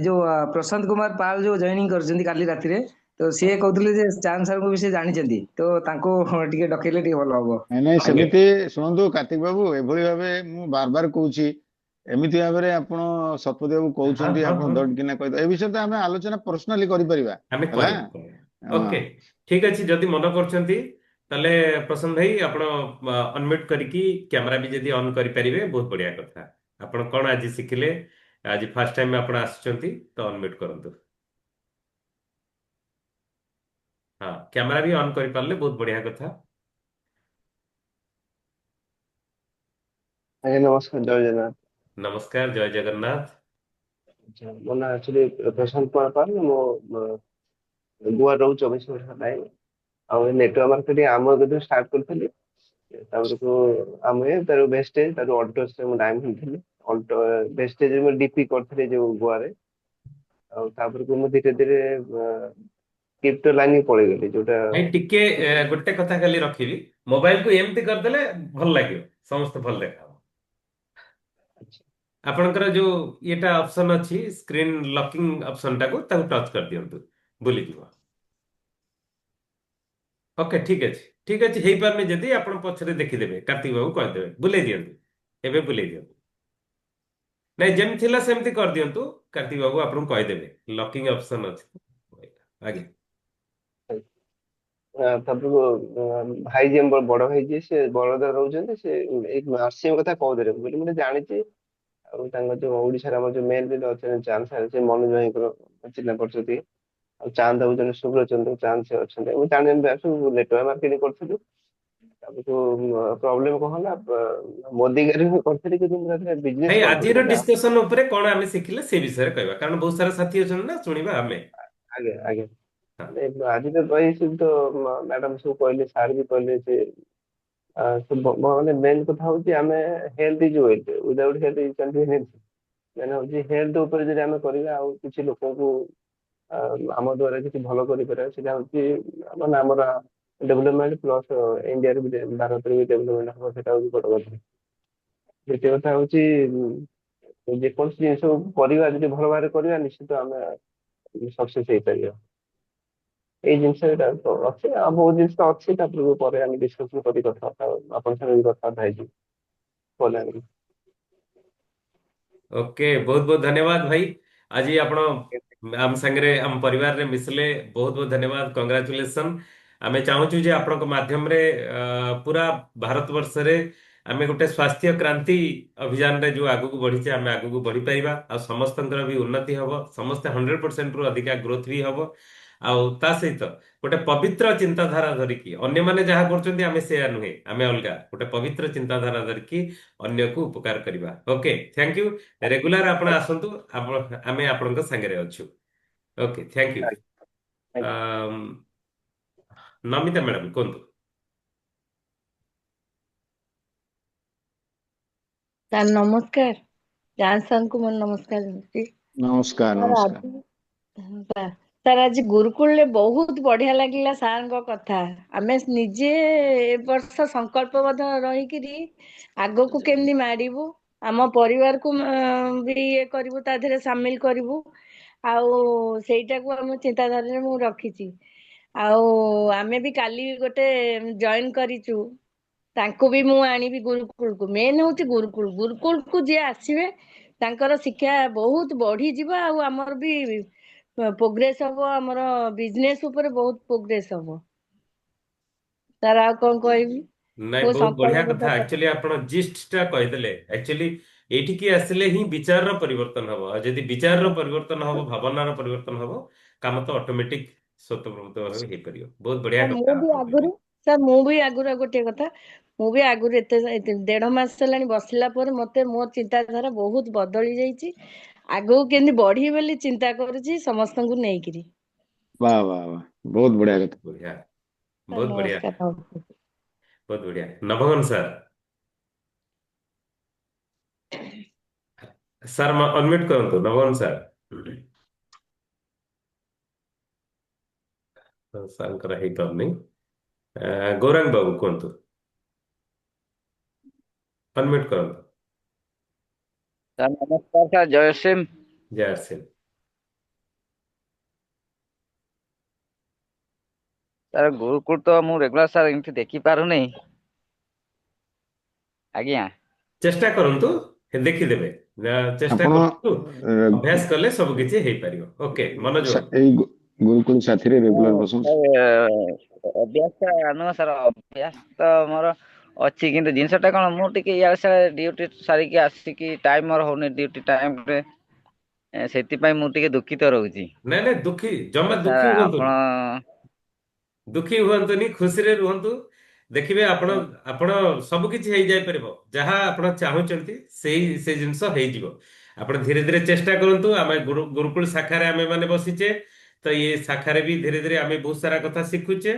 [SPEAKER 1] जो प्रशांत कुमार पाल जो जॉइनिंग करछंती काली राती रे तो सी कहतले जे चांद सर को भी से जानि चंती तो तांको टिके डकेले टिके भलो हबो
[SPEAKER 9] नहीं
[SPEAKER 2] आगे
[SPEAKER 9] सेमिति शुणु कार्तिक बाबू एभली भाबे मु बार बार कहूची एमिति भाबे आपण सतपति बाबू
[SPEAKER 2] हाँ
[SPEAKER 9] कहउचंती
[SPEAKER 2] हाँ
[SPEAKER 9] आपण
[SPEAKER 2] हाँ
[SPEAKER 9] दड किना कहि ए विषय तो हमें आलोचना पर्सनली करि परिबा
[SPEAKER 2] आमे
[SPEAKER 9] हला
[SPEAKER 2] करिबो ओके ठीक अछि जदि मन करछंती ताले प्रसन्न भाई आपण अनम्यूट करिकी कैमरा भी जदि ऑन करि परिबे बहुत बढ़िया कथा आपण कोन आज सिखिले आज फर्स्ट टाइम आपण आछंती तो अनम्यूट करंतु हाँ कैमरा भी ऑन करि पारले बहुत बढ़िया कथा
[SPEAKER 10] ଆଜ୍ଞା ନମସ୍କାର ଜୟ ଜଗନ୍ନାଥ।
[SPEAKER 2] नमस्कार जय जगन्नाथ
[SPEAKER 10] ଆଚ୍ଛା, ମୋ ନାଁ ଆକ୍ଚୁଆଲି ପ୍ରଶାନ୍ତ କୁମାର ପାଲ ମୁଁ ଗୋଆ ରହୁଛି 24 ବର୍ଷ ହେଲାଣି ଆଉ ନେଟୱାର୍କ ମାର୍କେଟିଂ ଆମ ଯଦି ଷ୍ଟାର୍ଟ କରିଥିଲି ତାପରକୁ ଆମେ ତାର ବେଷ୍ଟେଜ ତାର ଅଲ୍ଟୋସରେ ମୁଁ ଡାଇମ୍ ହେଇଥିଲି ଅଲ୍ଟୋ ବେଷ୍ଟେଜ ମୁଁ ଡିପି କରିଥିଲି ଯୋଉ ଗୋଆରେ ଆଉ ତାପରକୁ ମୁଁ ଧୀରେ ଧୀରେ କ୍ରିପ୍ଟୋ ଲାଇନ୍ ପଳେଇଗଲି जोटा
[SPEAKER 2] भाई टिके गोटे कथा खाली रखिबी मोबाइल को एमती करदेले भल लागियो समस्त भल देखा आपनकर जो येटा ऑप्शन अछि स्क्रीन लॉकिंग ऑप्शन टाको ताको टच कर दियंतु भूली जीवा ओके ठीक अछि हेई पार में जदी आपण पछरे देखि देबे कार्तिक बाबू कह देबे बुले दियंतु एबे बुले दियंतु नहीं जेम थिला सेमती कर दियंतु कार्तिक बाबू आपण कह देबे लॉकिंग ऑप्शन अछि आगे
[SPEAKER 10] ତାପରକୁ ଭାଇ ଯିଏ ମୋର ବଡ ଭାଇ ଯିଏ ସେ ବରୋଦା ରହୁଛନ୍ତି ସେ ଏଇ ଆରସିଏମ କଥା କହୁଥିଲେ ବୋଲି ମୁଁ ଜାଣିଛି ଆଉ ତାଙ୍କ ଯୋଉ ଓଡିଶାରେ ଆମର ଯୋଉ ମେନ୍ ଲିଡର ଅଛନ୍ତି ଚାନ୍ଦ ସାର୍ ସେ ମନୋଜ ଭାଇଙ୍କର ଚିହ୍ନା ପରିଚୟ ଆଉ ଚାନ୍ଦ ହଉଛନ୍ତି ସୁବ୍ରଚନ୍ଦ୍ର ଚାନ୍ଦ ସେ ଅଛନ୍ତି ମୁଁ ଜାଣି ସବୁ ନେଟୱାର୍କ ମାର୍କେଟିଂ କରୁଥିଲୁ ତାପରକୁ ପ୍ରୋବ୍ଲେମ କଣ ହେଲା ମୋଦି ଗାଡ଼ି ମୁଁ କରିଥିଲି କିନ୍ତୁ ମୁଁ ତାଥିରେ ବିଜନେସ
[SPEAKER 2] भाई
[SPEAKER 10] କରିଥିଲି
[SPEAKER 2] आजिर
[SPEAKER 10] ମାନେ
[SPEAKER 2] डिस्कशन ऊपर कोन आमे सिखिले से विषय कहबा कारण बहुत सारा साथी अछन ना सुनिबा आमे
[SPEAKER 10] ଆଜ୍ଞା ଆଜ୍ଞା
[SPEAKER 2] हाँ
[SPEAKER 10] ଆଜି ତ କହି ତ ମ୍ୟାଡାମ ସବୁ କହିଲେ, ସାର୍ ବି କହିଲେ ଯେ ମାନେ ମେନ୍ କଥା ହଉଛି ଆମେ health is wealth, without health is can be health. ମାନେ ହଉଛି ହେଲ୍ଥ ଉପରେ ଯଦି ଆମେ କରିବା ଆଉ କିଛି ଲୋକଙ୍କୁ ଆମ ଦ୍ୱାରା କିଛି ଭଲ କରିପାରିବା, ସେଟା ହଉଛି ମାନେ ଆମର ଡେଭଲପମେଣ୍ଟ ପ୍ଲସ୍ ଇଣ୍ଡିଆରେ ବି ଭାରତରେ ବି ଡେଭଲପମେଣ୍ଟ ହବ, ସେଟା ହଉଛି ବଡ଼ କଥା। ଦ୍ୱିତୀୟ କଥା ହଉଛି ଯେକୌଣସି ଜିନିଷ କରିବା ଯଦି ଭଲ ଭାବରେ କରିବା ନିଶ୍ଚିତ ଆମେ ସକ୍ସେସ୍ ହେଇପାରିବା। ଏଇ ଜିନିଷ ଏଇଟା ତ ଅଛି, ଆଉ ବହୁତ ଜିନିଷ ଅଛି, ତାପରେ ପରେ ଆମେ ଡିସ୍କସନ କରି କଥାବାର୍ତ୍ତା ଆପଣଙ୍କ ସାଙ୍ଗେ ବି କଥାବାର୍ତ୍ତା ହେଇଯିବୁ ପରେ ଆମେ।
[SPEAKER 2] ओके बहुत बहुत धन्यवाद भाई। आज आपण आम संगरे आम परिवार रे मिसले बहुत बहुत धन्यवाद, कंग्रेचुलेसन। आमे चाहूछु जे आपनक माध्यम रे पूरा भारत वर्ष रे आमे गोटे स्वास्थ्य क्रांति अभियान रे जो आगु को बढ़ी छे आमे आगु को बढ़ी पाइबा आ समस्तंकर भी उन्नति हबो, समस्त 100% रु अधिका ग्रोथ भी हबो। आउ ता सहित गोटे पवित्र चिंताधारा धरिकी अन्य माने जहा करचंदी आमे सेया नुहे, आमे अलगा गोटे पवित्र चिंताधारा धरिकी अन्य को उपकार करिबा। Okay thank you. रेगुलर आपण आसंतु, आमे आपनक संगे अछु। Okay thank you. Namita madam कोंतु।
[SPEAKER 11] ସାର୍ ନମସ୍କାର। ଜାନ୍ ସାର୍ଙ୍କୁ ମୋର ନମସ୍କାର ଜଣାଉଛି।
[SPEAKER 9] ନମସ୍କାର
[SPEAKER 11] ସାର୍
[SPEAKER 9] ନମସ୍କାର।
[SPEAKER 11] ଆଜି ସାର୍ ଆଜି ଗୁରୁକୁଳରେ ବହୁତ ବଢିଆ ଲାଗିଲା ସାର୍ଙ୍କ କଥା। ଆମେ ନିଜେ ଏ ବର୍ଷ ସଂକଳ୍ପବଦ୍ଧ ରହିକିରି ଆଗକୁ କେମିତି ମାଡ଼ିବୁ, ଆମ ପରିବାରକୁ ବି ଇଏ କରିବୁ, ତା ଦେହରେ ସାମିଲ କରିବୁ। ଆଉ ସେଇଟାକୁ ଆମ ଚିନ୍ତାଧାରାରେ ମୁଁ ରଖିଛି। ଆଉ ଆମେ ବି କାଲି ଗୋଟେ ଜଏନ୍ କରିଛୁ, ତାଙ୍କୁ ବି ମୁଁ ଆଣିବି ଗୁରୁକୁଳକୁ। ମେନ୍ ହଉଛି ଗୁରୁକୁଳକୁ ଯିଏ ଆସିବେ ତାଙ୍କର ଶିକ୍ଷା ବହୁତ ବଢିଯିବ, ଆଉ ଆମର ବି ପ୍ରୋଗ୍ରେସ ହବ, ଆମର ବିଜନେସ ଉପରେ ବହୁତ ପ୍ରୋଗ୍ରେସ ହବ। ସାର୍ ଆଉ କଣ କହିବି?
[SPEAKER 2] ନାଇଁ
[SPEAKER 11] ମୁଁ
[SPEAKER 2] बहुत बढ़िया
[SPEAKER 11] ସଂକଳ୍ପବଦ୍ଧ
[SPEAKER 2] कथा।
[SPEAKER 11] କରିଛି।
[SPEAKER 2] एक्चुअली आपण जिस्ट टा कहदेले, एक्चुअली एठिकी आसिले ही विचार रो परिवर्तन हबो, आ जदि विचार रो परिवर्तन हबो, भावना रो परिवर्तन हबो, काम तो ऑटोमेटिक स्वतःप्रवृत्त भाবে हे परियो। बहुत बढ़िया
[SPEAKER 11] ସାର୍ ମୁଁ
[SPEAKER 2] कथा
[SPEAKER 11] ବି
[SPEAKER 2] आपण
[SPEAKER 11] ଆଗରୁ
[SPEAKER 2] कहले।
[SPEAKER 11] ସାର୍ ମୁଁ ବି ଆଗରୁ ଗୋଟିଏ କଥା, ମୁଁ ବି ଆଗରୁ ଏତେ 1.5 ମାସ ହେଲାଣି ବସିଲା ପରେ ମତେ ମୋ ଚିନ୍ତାଧାରା ବହୁତ ବଦଳି ଯାଇଛି। ଆଗକୁ କେମିତି ବଢିବି ବୋଲି ଚିନ୍ତା କରୁଛି ସମସ୍ତଙ୍କୁ ନେଇକିରି।
[SPEAKER 9] वाह वाह वाह, बहुत बढ़िया
[SPEAKER 2] बहुत
[SPEAKER 9] कथा।
[SPEAKER 2] बढ़िया,
[SPEAKER 11] ସାର୍
[SPEAKER 2] बहुत बढ़िया,
[SPEAKER 11] ନମସ୍କାର।
[SPEAKER 2] बहुत बढ़िया। नभगन सर, सर अनम्यूट करंतु नभगन सर। सर हेई पारनी। गौरांग बाबू कोंतु, अनम्यूट करंतु।
[SPEAKER 12] ସାର୍ ନମସ୍କାର ସାର୍, ଜୟ ଶ୍ରୀ।
[SPEAKER 2] जय सिंह।
[SPEAKER 12] ସାର୍ ଗୁରୁକୁଳ ତ ମୁଁ ରେଗୁଲାର ସାର୍ ଏମିତି ଦେଖି ପାରୁନି ଆଜ୍ଞା।
[SPEAKER 2] चेष्टा करंतु, देखिदेबे। चेष्टा
[SPEAKER 9] ଆପଣ
[SPEAKER 2] करंतु, अभ्यास कले सब किछि हेई पारिबो। ओके मनोज बाबू।
[SPEAKER 9] ଏଇ ଗୁରୁକୁଳ ସାଥିରେ ରେଗୁଲାର ବସନ୍ତୁ।
[SPEAKER 12] ଅଭ୍ୟାସ ନୁହଁ ସାର୍, ଅଭ୍ୟାସ ତ ମୋର ଅଛି, କିନ୍ତୁ ଜିନିଷଟା କଣ, ମୁଁ ଟିକେ ଇଆଡେ ସିଆଡେ ଡ୍ୟୁଟି ସାରିକି ଆସିକି ଟାଇମ ମୋର ହଉନି ଡ୍ୟୁଟି ଟାଇମରେ, ସେଥିପାଇଁ ମୁଁ ଟିକେ ଦୁଃଖିତ ରହୁଛି।
[SPEAKER 2] ନାଇଁ ନାଇଁ ଦୁଃଖୀ ଜମା
[SPEAKER 12] ସାର୍
[SPEAKER 2] ଦୁଃଖୀ
[SPEAKER 12] ଆପଣ
[SPEAKER 2] ହୁଅନ୍ତୁନି, ଦୁଃଖୀ ହୁଅନ୍ତୁନି, ଖୁସିରେ ରୁହନ୍ତୁ। ଦେଖିବେ ଆପଣ ଆପଣ ସବୁ କିଛି ହେଇଯାଇ ପାରିବ, ଯାହା ଆପଣ ଚାହୁଁଛନ୍ତି ସେ ଜିନିଷ ହେଇଯିବ। ଆପଣ ଧୀରେ ଧୀରେ ଚେଷ୍ଟା କରନ୍ତୁ। ଆମେ ଗୁରୁକୁଳ ଶାଖାରେ ଆମେ ମାନେ ବସିଛେ, ତ ଇଏ ଶାଖାରେ ବି ଧୀରେ ଧୀରେ ଆମେ ବହୁତ ସାରା କଥା ଶିଖୁଛେ।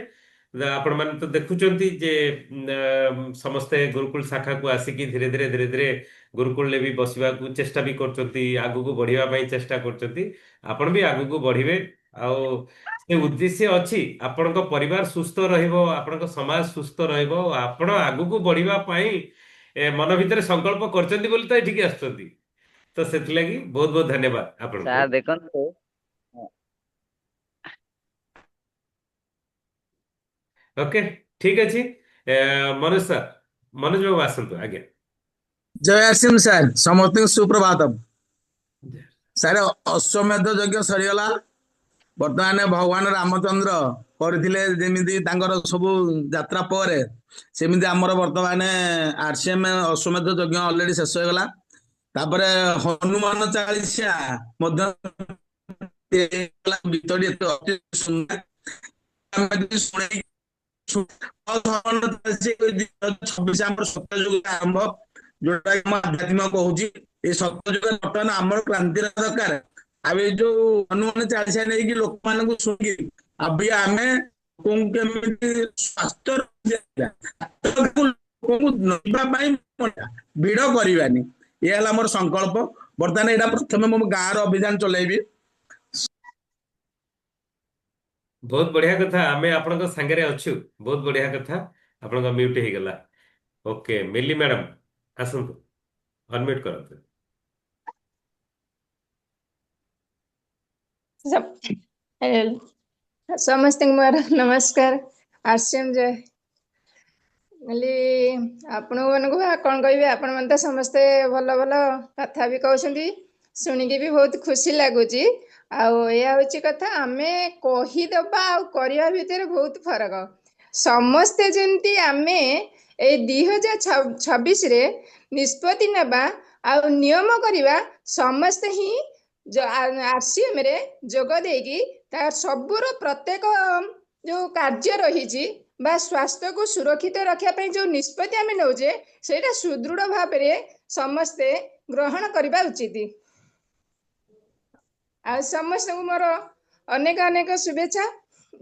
[SPEAKER 2] ଆପଣ ମାନେ ତ ଦେଖୁଛନ୍ତି ଯେ ସମସ୍ତେ ଗୁରୁକୁଳ ଶାଖାକୁ ଆସିକି ଧୀରେ ଧୀରେ ଧୀରେ ଧୀରେ ଗୁରୁକୁଳରେ ବି ବସିବାକୁ ଚେଷ୍ଟା ବି କରୁଛନ୍ତି, ଆଗକୁ ବଢିବା ପାଇଁ ଚେଷ୍ଟା କରୁଛନ୍ତି। ଆପଣ ବି ଆଗକୁ ବଢିବେ। ଆଉ ସେ ଉଦ୍ଦେଶ୍ୟ ଅଛି, ଆପଣଙ୍କ ପରିବାର ସୁସ୍ଥ ରହିବ, ଆପଣଙ୍କ ସମାଜ ସୁସ୍ଥ ରହିବ, ଆପଣ ଆଗକୁ ବଢିବା ପାଇଁ ମନ ଭିତରେ ସଂକଳ୍ପ କରିଛନ୍ତି ବୋଲି ତ ଏଠିକି ଆସୁଛନ୍ତି। ତ ସେଥିଲାଗି ବହୁତ ବହୁତ ଧନ୍ୟବାଦ ଆପଣଙ୍କୁ।
[SPEAKER 12] ସାର୍ ଦେଖନ୍ତୁ,
[SPEAKER 2] ओके ठीक अच्छी। मनोज सर, मनोज बाबू आसतु आज्ञा।
[SPEAKER 13] जय सिंह सार, समस्त सुप्रभात। सार अश्वमेध यज्ञ सरीगला। बर्तमान भगवान रामचंद्र करथिले जेमिति तांकर सबु यात्रा पर सेमिति हमर वर्तमान आरसीएम अश्वमेध यज्ञ ऑलरेडी शेष हो गला। तापरे हनुमान चालीसा मध्य गीतटी अति सुंदर सुनै 26 आम सत्ययुग आरंभ, जोटा आध्यात्मिक कहूँ ये सत्ययुग बर्तमान आम क्रांति दरकार। आम जो हनुमान चालीसा नहीं लोक मान शुणी अभी आमे ଲୋକଙ୍କୁ କେମିତି ସ୍ୱାସ୍ଥ୍ୟ ରଖିବା, ଲୋକଙ୍କୁ ନବା ପାଇଁ ଭିଡ଼ କରିବାନି, ଏ ହେଲା ମୋର ସଂକଳ୍ପ। ବର୍ତ୍ତମାନ ଏଇଟା ପ୍ରଥମେ ମୁଁ ଗାଁର ଅଭିଯାନ ଚଲେଇବି।
[SPEAKER 2] ବହୁତ ବଢିଆ କଥା, ଆମେ ଆପଣଙ୍କ ସାଙ୍ଗରେ ଅଛୁ। ବହୁତ ବଢିଆ କଥା, ଆପଣଙ୍କ ମ୍ୟୁଟ ହେଇଗଲା। ଓକେ, ମିଲି ମ୍ୟାଡାମ ଆସନ୍ତୁ, ଅନମ୍ୟୁଟ କରନ୍ତୁ।
[SPEAKER 14] ସମସ୍ତଙ୍କୁ ମୋର ନମସ୍କାର। ଆର୍ସିଏମ୍ ଜୟ। କହିଲି ଆପଣମାନଙ୍କୁ କ'ଣ କହିବି, ଆପଣମାନେ ତ ସମସ୍ତେ ଭଲ ଭଲ କଥା ବି କହୁଛନ୍ତି, ଶୁଣିକି ବି ବହୁତ ଖୁସି ଲାଗୁଛି। ଆଉ ଏଇଆ ହେଉଛି କଥା, ଆମେ କହିଦେବା ଆଉ କରିବା ଭିତରେ ବହୁତ ଫରକ। ସମସ୍ତେ ଯେମିତି ଆମେ ଏଇ 2026ରେ ନିଷ୍ପତ୍ତି ନେବା ଆଉ ନିୟମ କରିବା, ସମସ୍ତେ ହିଁ ଆର୍ସିଏମ୍ରେ ଯୋଗ ଦେଇକି ତାର ସବୁର ପ୍ରତ୍ୟେକ ଯୋଉ କାର୍ଯ୍ୟ ରହିଛି ବା ସ୍ୱାସ୍ଥ୍ୟକୁ ସୁରକ୍ଷିତ ରଖିବା ପାଇଁ ଯୋଉ ନିଷ୍ପତ୍ତି ଆମେ ନେଉଛେ, ସେଇଟା ସୁଦୃଢ଼ ଭାବରେ ସମସ୍ତେ ଗ୍ରହଣ କରିବା ଉଚିତ। ଆଉ ସମସ୍ତଙ୍କୁ ମୋର ଅନେକ ଅନେକ ଶୁଭେଚ୍ଛା।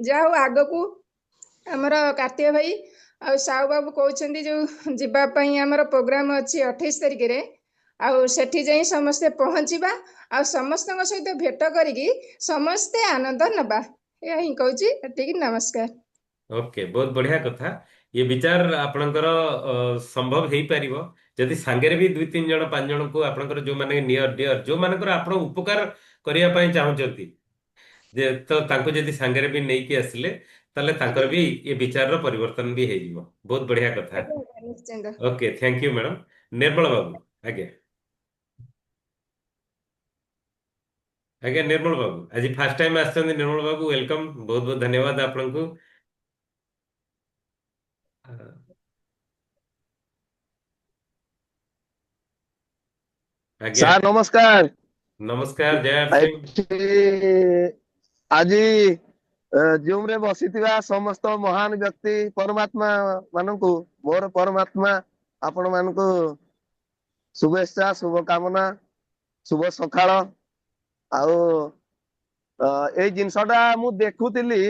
[SPEAKER 14] ଯାହା ହଉ ଆଗକୁ ଆମର କାର୍ତ୍ତିକ ଭାଇ ଆଉ ସାହୁ ବାବୁ କହୁଛନ୍ତି ଯୋଉ ଯିବା ପାଇଁ ଆମର ପ୍ରୋଗ୍ରାମ ଅଛି 28 ତାରିଖରେ, ଆଉ ସେଠି ଯାଇ ସମସ୍ତେ ପହଞ୍ଚିବା ଆଉ ସମସ୍ତଙ୍କ ସହିତ ଭେଟ କରିକି ସମସ୍ତେ ଆନନ୍ଦ ନେବା। ଏହା ହିଁ କହୁଛି, ଏତିକି, ନମସ୍କାର।
[SPEAKER 2] ଓକେ, ବହୁତ ବଢିଆ କଥା। ଏ ବିଚାର ଆପଣଙ୍କର ସମ୍ଭବ ହେଇପାରିବ ଯଦି ସାଙ୍ଗରେ ବି 2-3 ଜଣ 5 ଜଣଙ୍କୁ ଆପଣଙ୍କର ଯୋଉମାନେ ନିୟର ଡିୟର, ଯୋଉମାନଙ୍କର ଆପଣ ଉପକାର କରିବା ପାଇଁ ଚାହୁଁଛନ୍ତି, ଯେ ତ ତାଙ୍କୁ ଯଦି ସାଙ୍ଗରେ ବି ନେଇକି ଆସିଲେ ତାହେଲେ ତାଙ୍କର ବି ଏ ବିଚାରର ପରିବର୍ତ୍ତନ ବି ହେଇଯିବ। ବହୁତ ବଢିଆ କଥା।
[SPEAKER 14] ନିଶ୍ଚିନ୍ତ।
[SPEAKER 2] Okay, thank you madam. Nirmal ବାବୁ, ଆଜ୍ଞା ଆଜ୍ଞା, ନିର୍ମଳ ବାବୁ ଆଜି ଫାର୍ଷ୍ଟ ଟାଇମ ଆସିଛନ୍ତି। ନିର୍ମଳ ବାବୁ, ୱେଲକମ, ବହୁତ ବହୁତ ଧନ୍ୟବାଦ ଆପଣଙ୍କୁ। ଆଜ୍ଞା,
[SPEAKER 15] ସାର୍ ନମସ୍କାର।
[SPEAKER 2] ନମସ୍କାର, ଜୟ ଆର୍ସିଏମ।
[SPEAKER 15] ଆଜି ଜୁମରେ ବସିଥିବା ସମସ୍ତ ମହାନ ବ୍ୟକ୍ତି ପରମାତ୍ମା ମାନଙ୍କୁ, ମୋର ପରମାତ୍ମା ଆପଣ ମାନଙ୍କୁ ଶୁଭେଚ୍ଛା, ଶୁଭକାମନା, ଶୁଭ ସକାଳ। ଆଉ ଏଇ ଜିନିଷଟା ମୁଁ ଦେଖୁଥିଲି,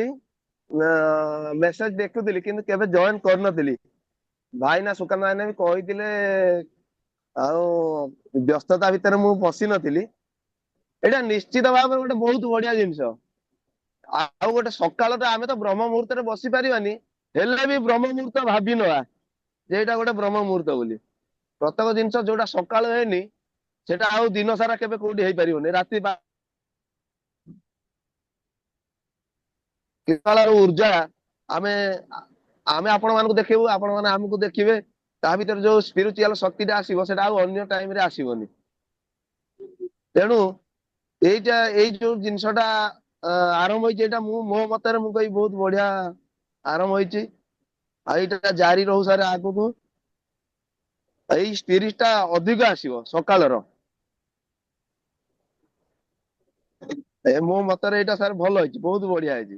[SPEAKER 15] ମେସେଜ ଦେଖୁଥିଲି, କିନ୍ତୁ କେବେ ଜଏନ କରିନଥିଲି। ଭାଇନା ସୁକାନ୍ତ ଭାଇନା ବି କହିଥିଲେ, ଆଉ ବ୍ୟସ୍ତତା ଭିତରେ ମୁଁ ପଶିନଥିଲି। ଏଇଟା ନିଶ୍ଚିତ ଭାବରେ ଗୋଟେ ବହୁତ ବଢିଆ ଜିନିଷ। ଆଉ ଗୋଟେ ସକାଳଟା ଆମେ ତ ବ୍ରହ୍ମ ମୁହୂର୍ତ୍ତରେ ବସି ପାରିବାନି, ହେଲେ ବି ବ୍ରହ୍ମ ମୁହୂର୍ତ୍ତ ଭାବି ନେବା ଯେ ଏଇଟା ଗୋଟେ ବ୍ରହ୍ମ ମୁହୂର୍ତ୍ତ ବୋଲି। ପ୍ରତ୍ୟେକ ଜିନିଷ ଯୋଉଟା ସକାଳୁ ହେଇନି ସେଟା ଆଉ ଦିନ ସାରା କେବେ କୋଉଠି ହେଇପାରିବନି। ରାତି ସକାଳର ଉର୍ଜା ଆମେ ଆମେ ଆପଣ ମାନଙ୍କୁ ଦେଖେଇବୁ, ଆପଣ ମାନେ ଆମକୁ ଦେଖିବେ। ତା ଭିତରେ ଯୋଉ ସ୍ପିରିଚୁଆଲ ଶକ୍ତିଟା ଆସିବ ସେଟା ଆଉ ଅନ୍ୟ ଟାଇମରେ ଆସିବନି। ତେଣୁ ଏଇ ଯୋଉ ଜିନିଷଟା ଆରମ୍ଭ ହେଇଛି, ଏଇଟା ମୁଁ ମୋ ମତରେ ମୁଁ କହିବି ବହୁତ ବଢିଆ ଆରମ୍ଭ ହେଇଛି। ଆଉ ଏଇଟା ଜାରି ରହୁ ସାର୍ ଆଗକୁ। ଏଇ ସ୍ପିରିଟ ଟା ଅଧିକ ଆସିବ ସକାଳର। ମୋ ମତରେ ଏଇଟା ସାର୍ ଭଲ ହେଇଛି, ବହୁତ ବଢିଆ ହେଇଛି।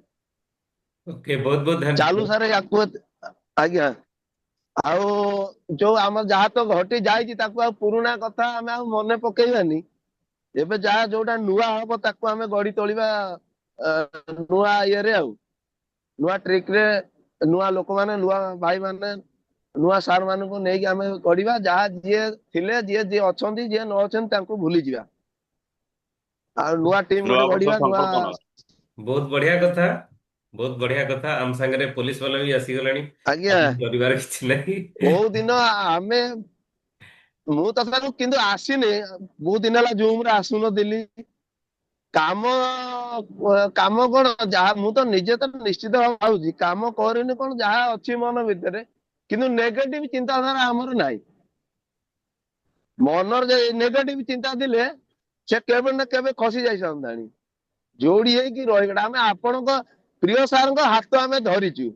[SPEAKER 2] ଓକେ, ବହୁତ ବହୁତ
[SPEAKER 15] ଚାଲୁ
[SPEAKER 2] ଧନ୍ୟବାଦ।
[SPEAKER 15] ସାର୍ ୟାକୁ। ଆଜ୍ଞା। ଆଉ ଯୋଉ ଆମର ଯାହା ତ ଘଟି ଯାଇଛି ତାକୁ ଆଉ ପୁରୁଣା କଥା ଆମେ ଆଉ ମନେ ପକେଇବାନି। ଏବେ ଯାହା ଯୋଉଟା ନୂଆ ହବ ତାକୁ ଆମେ ଗଢି ତୋଳିବା ନୂଆ ଇଏରେ, ଆଉ ନୂଆ ଟ୍ରିକରେ, ନୂଆ ଲୋକମାନେ, ନୂଆ ଭାଇମାନେ, ନୂଆ ସାର୍ ମାନଙ୍କୁ ନେଇକି ଆମେ ଗଢିବା। ଯାହା ଯିଏ ଥିଲେ, ଯିଏ ଅଛନ୍ତି, ଯିଏ ନ ଅଛନ୍ତି ତାଙ୍କୁ ଭୁଲିଯିବା। ଆଉ ନୂଆ ଟିମ୍ ଗୋଟେ ଗଢିବା। ନୂଆ
[SPEAKER 2] ବହୁତ ବଢିଆ କଥା, ବହୁତ ବଢିଆ କଥା। ଆମ ସାଙ୍ଗରେ ପୋଲିସ ବାଲା ବି ଆସିଗଲାଣି,
[SPEAKER 15] ଆଜ୍ଞା।
[SPEAKER 2] କରିବାର କିଛି ନାହିଁ।
[SPEAKER 15] କୋଉ ଦିନ ଆମେ, ମୁଁ ତଥାପି କିନ୍ତୁ ଆସିନି, ବହୁତ ଦିନ ହେଲା ଜୁମରେ ଆସୁନଥିଲି। କାମ କଣ, ଯାହା ମୁଁ ତ ନିଜେ ତ ନିଶ୍ଚିତ ଭାବୁଛି କାମ କରିନି କଣ, ଯାହା ଅଛି ମନ ଭିତରେ। କିନ୍ତୁ ନେଗେଟିଭ ଚିନ୍ତାଧାରା ଆମର ନାହିଁ। ମନର ନେଗେଟିଭ ଚିନ୍ତା ଥିଲେ ସେ କେବେ ନା କେବେ ଖସି ଯାଇଥାନ୍ତାଣି। ଯୋଡି ହେଇକି ରହିଗଲା। ଆମେ ଆପଣଙ୍କ ପ୍ରିୟ ସାରଙ୍କ ହାତ ଆମେ ଧରିଛୁ,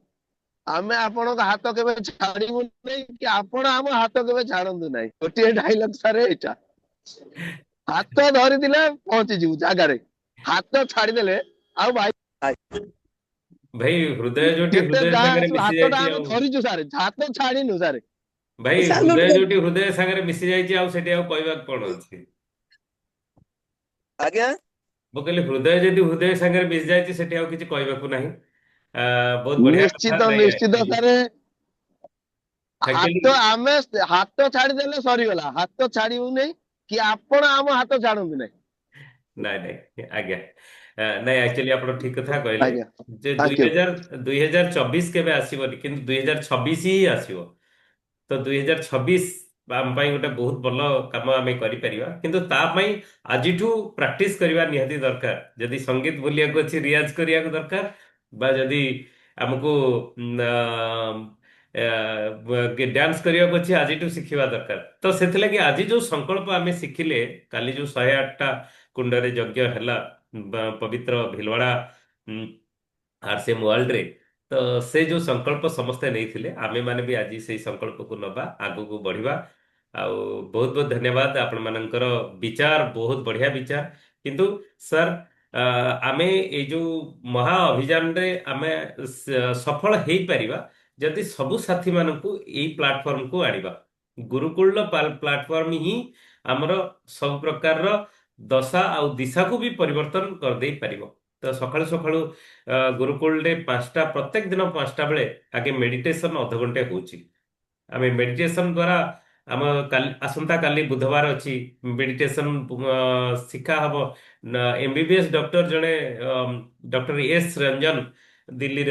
[SPEAKER 15] ଆମେ ଆପଣଙ୍କ ହାତ କେବେ ଛାଡିବୁ ନାହିଁ, କି ଆପଣ ଆମ ହାତ କେବେ ଛାଡନ୍ତୁ ନାହିଁ। ଗୋଟିଏ ଡାଇଲଗ ସାର୍ ଏଇଟା। ହାତ ଧରିଥିଲେ ପହଞ୍ଚିଯିବୁ ଜାଗାରେ, ହାତ ଛାଡିଦେଲେ ଆଉ ଭାଇ
[SPEAKER 2] ଭାଇ, ହୃଦୟ ଯୋଉଠି
[SPEAKER 15] ଯେତେ
[SPEAKER 2] ହୃଦୟ
[SPEAKER 15] ଯାହା
[SPEAKER 2] ସାଙ୍ଗରେ
[SPEAKER 15] ଆସିବ,
[SPEAKER 2] ମିଶି
[SPEAKER 15] ହାତଟା
[SPEAKER 2] ଯାଇଛି,
[SPEAKER 15] ଆମେ
[SPEAKER 2] ଆଉ
[SPEAKER 15] ଧରିଛୁ ସାର୍, ହାତ ଛାଡିନୁ ସାର୍।
[SPEAKER 2] ଭାଇ
[SPEAKER 3] ସାଲୁଟ
[SPEAKER 2] ହୃଦୟ
[SPEAKER 3] କର।
[SPEAKER 2] ଯୋଉଠି ହୃଦୟ ସାଙ୍ଗରେ ମିଶି ଯାଇଛି, ଆଉ ସେଠି ଆଉ କହିବାକୁ କଣ ଅଛି?
[SPEAKER 15] ଆଜ୍ଞା।
[SPEAKER 2] ମୁଁ କହିଲି ହୃଦୟ ଯଦି ହୃଦୟ ସାଙ୍ଗରେ ମିଶି ଯାଇଛି ସେଠି ଆଉ କିଛି କହିବାକୁ ନାହିଁ। ବହୁତ ବଢିଆ କଥା।
[SPEAKER 15] ନିଶ୍ଚିତ
[SPEAKER 2] ନାଇଁ
[SPEAKER 15] ନିଶ୍ଚିତ ସାରେ
[SPEAKER 2] ଆକ୍ଚୁଆଲି
[SPEAKER 15] ହାତ ଆମେ ହାତ ଛାଡିଦେଲେ ସରିଗଲା, ହାତ ଛାଡିବୁନି କି ଆପଣ ଆମ ହାତ ଛାଡନ୍ତୁ ନାହିଁ।
[SPEAKER 2] ନାଇଁ ନାଇଁ ଆଜ୍ଞା, ନାଇଁ ଆକ୍ଚୁଆଲି ଆପଣ ଠିକ କଥା କହିଲେ
[SPEAKER 15] ଆଜ୍ଞା
[SPEAKER 2] ଯେ
[SPEAKER 15] ଥ୍ୟାଙ୍କ ୟୁ।
[SPEAKER 2] 2024 କେବେ ଆସିବନି କିନ୍ତୁ 2026 ହିଁ ଆସିବ। ତ 2026 ଆମ ପାଇଁ ଗୋଟେ ବହୁତ ଭଲ କାମ ଆମେ କରିପାରିବା, କିନ୍ତୁ ତା ପାଇଁ ଆଜିଠୁ ପ୍ରାକ୍ଟିସ କରିବା ନିହାତି ଦରକାର। ଯଦି ସଙ୍ଗୀତ ବୋଲିବାକୁ ଅଛି ରିଆଜ କରିବାକୁ ଦରକାର, ବା ଯଦି ଆମକୁ ଡ୍ୟାନ୍ସ କରିବାକୁ ଅଛି ଆଜିଠୁ ଶିଖିବା ଦରକାର। ତ ସେଥିଲାଗି ଆଜି ଯୋଉ ସଂକଳ୍ପ ଆମେ ଶିଖିଲେ, କାଲି ଯୋଉ 108ଟା କୁଣ୍ଡରେ ଯଜ୍ଞ ହେଲା ପବିତ୍ର ଭିଲୱାଡା ଆରସିଏମ ୱାର୍ଲଡରେ, ତ ସେ ଯୋଉ ସଂକଳ୍ପ ସମସ୍ତେ ନେଇଥିଲେ ଆମେ ମାନେ ବି ଆଜି ସେଇ ସଂକଳ୍ପକୁ ନବା, ଆଗକୁ ବଢିବା। ଆଉ ବହୁତ ବହୁତ ଧନ୍ୟବାଦ, ଆପଣମାନଙ୍କର ବିଚାର ବହୁତ ବଢିଆ ବିଚାର। କିନ୍ତୁ ସାର୍ ଆମେ ଏଇ ଯୋଉ ମହା ଅଭିଯାନରେ ଆମେ ସଫଳ ହେଇପାରିବା ଯଦି ସବୁ ସାଥୀମାନଙ୍କୁ ଏଇ ପ୍ଲାଟଫର୍ମକୁ ଆଣିବା। ଗୁରୁକୁଳର ପ୍ଲାଟଫର୍ମ ହିଁ ଆମର ସବୁ ପ୍ରକାରର ଦଶା ଆଉ ଦିଶାକୁ ବି ପରିବର୍ତ୍ତନ କରିଦେଇ ପାରିବ। ତ ସକାଳୁ ସକାଳୁ ଗୁରୁକୁଳରେ ପ୍ରତ୍ୟେକ ଦିନ 5ଟା ବେଳେ ଆଗେ ମେଡିଟେସନ ଅଧଘଣ୍ଟେ ହଉଛି। ଆମେ ମେଡିଟେସନ ଦ୍ୱାରା ଆମ ଆସନ୍ତା କାଲି ବୁଧବାର ଅଛି, ମେଡିଟେସନ ଶିଖା ହବ। MBBS ଡକ୍ଟର ଜଣେ ଡକ୍ଟର ଏସ୍ ରଞ୍ଜନ ଦିଲ୍ଲୀର,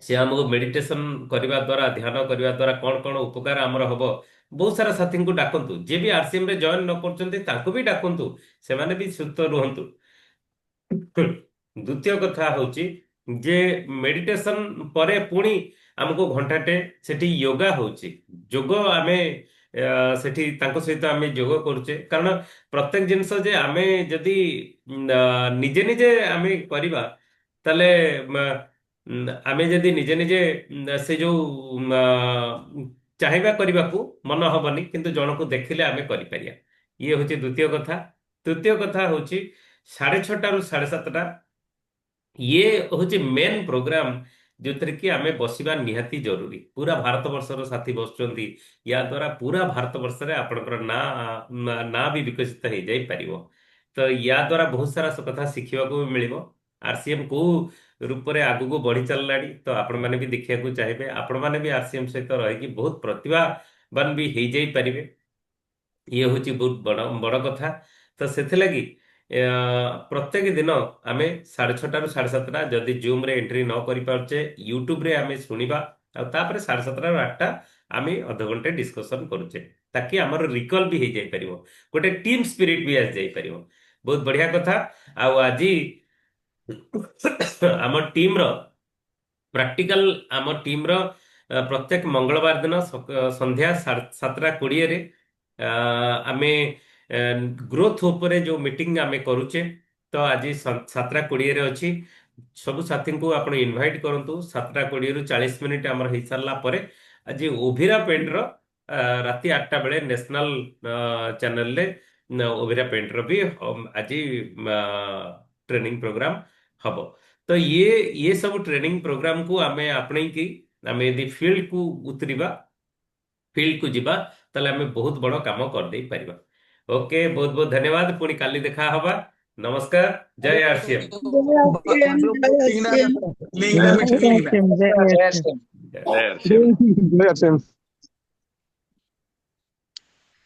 [SPEAKER 2] ସେ ଆମକୁ ମେଡିଟେସନ କରିବା ଦ୍ୱାରା, ଧ୍ୟାନ କରିବା ଦ୍ୱାରା କଣ କଣ ଉପକାର ଆମର ହବ। ବହୁତ ସାରା ସାଥୀଙ୍କୁ ଡାକନ୍ତୁ, ଯିଏ ବି RCM ରେ ଜଏନ ନ କରୁଛନ୍ତି ତାଙ୍କୁ ବି ଡାକନ୍ତୁ, ସେମାନେ ବି ସୁସ୍ଥ ରୁହନ୍ତୁ। ଦ୍ୱିତୀୟ କଥା ହଉଛି ଯେ ମେଡିଟେସନ ପରେ ପୁଣି ଆମକୁ ଘଣ୍ଟାଟେ ସେଠି ୟୋଗା ହଉଛି, ଯୋଗ ଆମେ ସେଠି ତାଙ୍କ ସହିତ ଆମେ ଯୋଗ କରୁଛେ। କାରଣ ପ୍ରତ୍ୟେକ ଜିନିଷ ଯେ ଆମେ ଯଦି ନିଜେ ନିଜେ ଆମେ କରିବା, ତାହେଲେ ଆମେ ଯଦି ନିଜେ ନିଜେ ସେ ଯୋଉ ଚାହିଁବା କରିବାକୁ ମନ ହବନି, କିନ୍ତୁ ଜଣକୁ ଦେଖିଲେ ଆମେ କରିପାରିବା। ଇଏ ହଉଛି ଦ୍ୱିତୀୟ କଥା। ତୃତୀୟ କଥା ହଉଛି 6:30ରୁ 7:30 ଇଏ ହଉଛି ମେନ୍ ପ୍ରୋଗ୍ରାମ, ଯୋଉଥିରେ କି ଆମେ ବସିବା ନିହାତି ଜରୁରୀ। ପୁରା ଭାରତ ବର୍ଷର ସାଥୀ ବସୁଛନ୍ତି, ୟା ଦ୍ୱାରା ପୁରା ଭାରତ ବର୍ଷରେ ଆପଣଙ୍କର ନାଁ ବି ବିକଶିତ ହେଇଯାଇପାରିବ। ତ ୟା ଦ୍ୱାରା ବହୁତ ସାରା କଥା ଶିଖିବାକୁ ବି ମିଳିବ। RCM କୋଉ ରୂପରେ ଆଗକୁ ବଢି ଚାଲିଲାଣି, ତ ଆପଣମାନେ ବି ଦେଖିବାକୁ ଚାହିଁବେ। ଆପଣମାନେ ବି RCM ସହିତ ରହିକି ବହୁତ ପ୍ରତିଭାବାନ ବି ହେଇଯାଇ ପାରିବେ। ଇଏ ହଉଛି ବହୁତ ବଡ଼ ବଡ଼ କଥା। ତ ସେଥିଲାଗି ପ୍ରତ୍ୟେକ ଦିନ ଆମେ 6:30ରୁ 7:30 ଯଦି ଜୁମ୍ରେ ଏଣ୍ଟ୍ରି ନ କରିପାରୁଛେ, ୟୁଟ୍ୟୁବରେ ଆମେ ଶୁଣିବା, ଆଉ ତାପରେ 7:30ରୁ 8ଟା ଆମେ ଅଧଘଣ୍ଟେ ଡିସ୍କସନ କରୁଛେ, ତାକି ଆମର ରିକଲ ବି ହେଇଯାଇପାରିବ, ଗୋଟେ ଟିମ୍ ସ୍ପିରିଟ ବି ଆସିଯାଇପାରିବ। ବହୁତ ବଢିଆ କଥା। ଆଉ ଆଜି ଆମ ଟିମ୍ର ପ୍ରାକ୍ଟିକାଲ, ଆମ ଟିମ୍ର ପ୍ରତ୍ୟେକ ମଙ୍ଗଳବାର ଦିନ ସନ୍ଧ୍ୟା 7:20ରେ ଆମେ ଗ୍ରୋଥ ଉପରେ ଯୋଉ ମିଟିଂ ଆମେ କରୁଛେ, ତ ଆଜି 7:20ରେ ଅଛି। ସବୁ ସାଥୀଙ୍କୁ ଆପଣ ଇନଭାଇଟ୍ କରନ୍ତୁ। 7:20ରୁ 40 ମିନିଟ୍ ଆମର ହେଇସାରିଲା ପରେ ଆଜି ଓଭିରା ପେଣ୍ଟର ରାତି 8ଟା ବେଳେ ନ୍ୟାସନାଲ ଚ୍ୟାନେଲରେ ଓଭିରା ପେଣ୍ଟର ବି ଆଜି ଟ୍ରେନିଂ ପ୍ରୋଗ୍ରାମ ହବ। ତ ଇଏ ସବୁ ଟ୍ରେନିଂ ପ୍ରୋଗ୍ରାମକୁ ଆମେ ଆପଣେଇକି ଆମେ ଯଦି ଫିଲ୍ଡକୁ ଉତରିବା, ଫିଲ୍ଡକୁ ଯିବା, ତାହେଲେ ଆମେ ବହୁତ ବଡ଼ କାମ କରିଦେଇ ପାରିବା। ଓକେ, ବହୁତ ବହୁତ ଧନ୍ୟବାଦ। ପୁଣି କାଲି ଦେଖା ହବା। ନମସ୍କାର, ଜୟ RCM।
[SPEAKER 13] ଲିଙ୍କଟା ମିଶେଇ
[SPEAKER 11] ଜୟ
[SPEAKER 13] ଲିଙ୍କଟା।
[SPEAKER 11] ଶ୍ରୀ
[SPEAKER 1] ଜୟ
[SPEAKER 2] ଜୟ
[SPEAKER 1] ଶ୍ରୀ
[SPEAKER 2] RCM।
[SPEAKER 4] ଜୟ ଶ୍ରୀ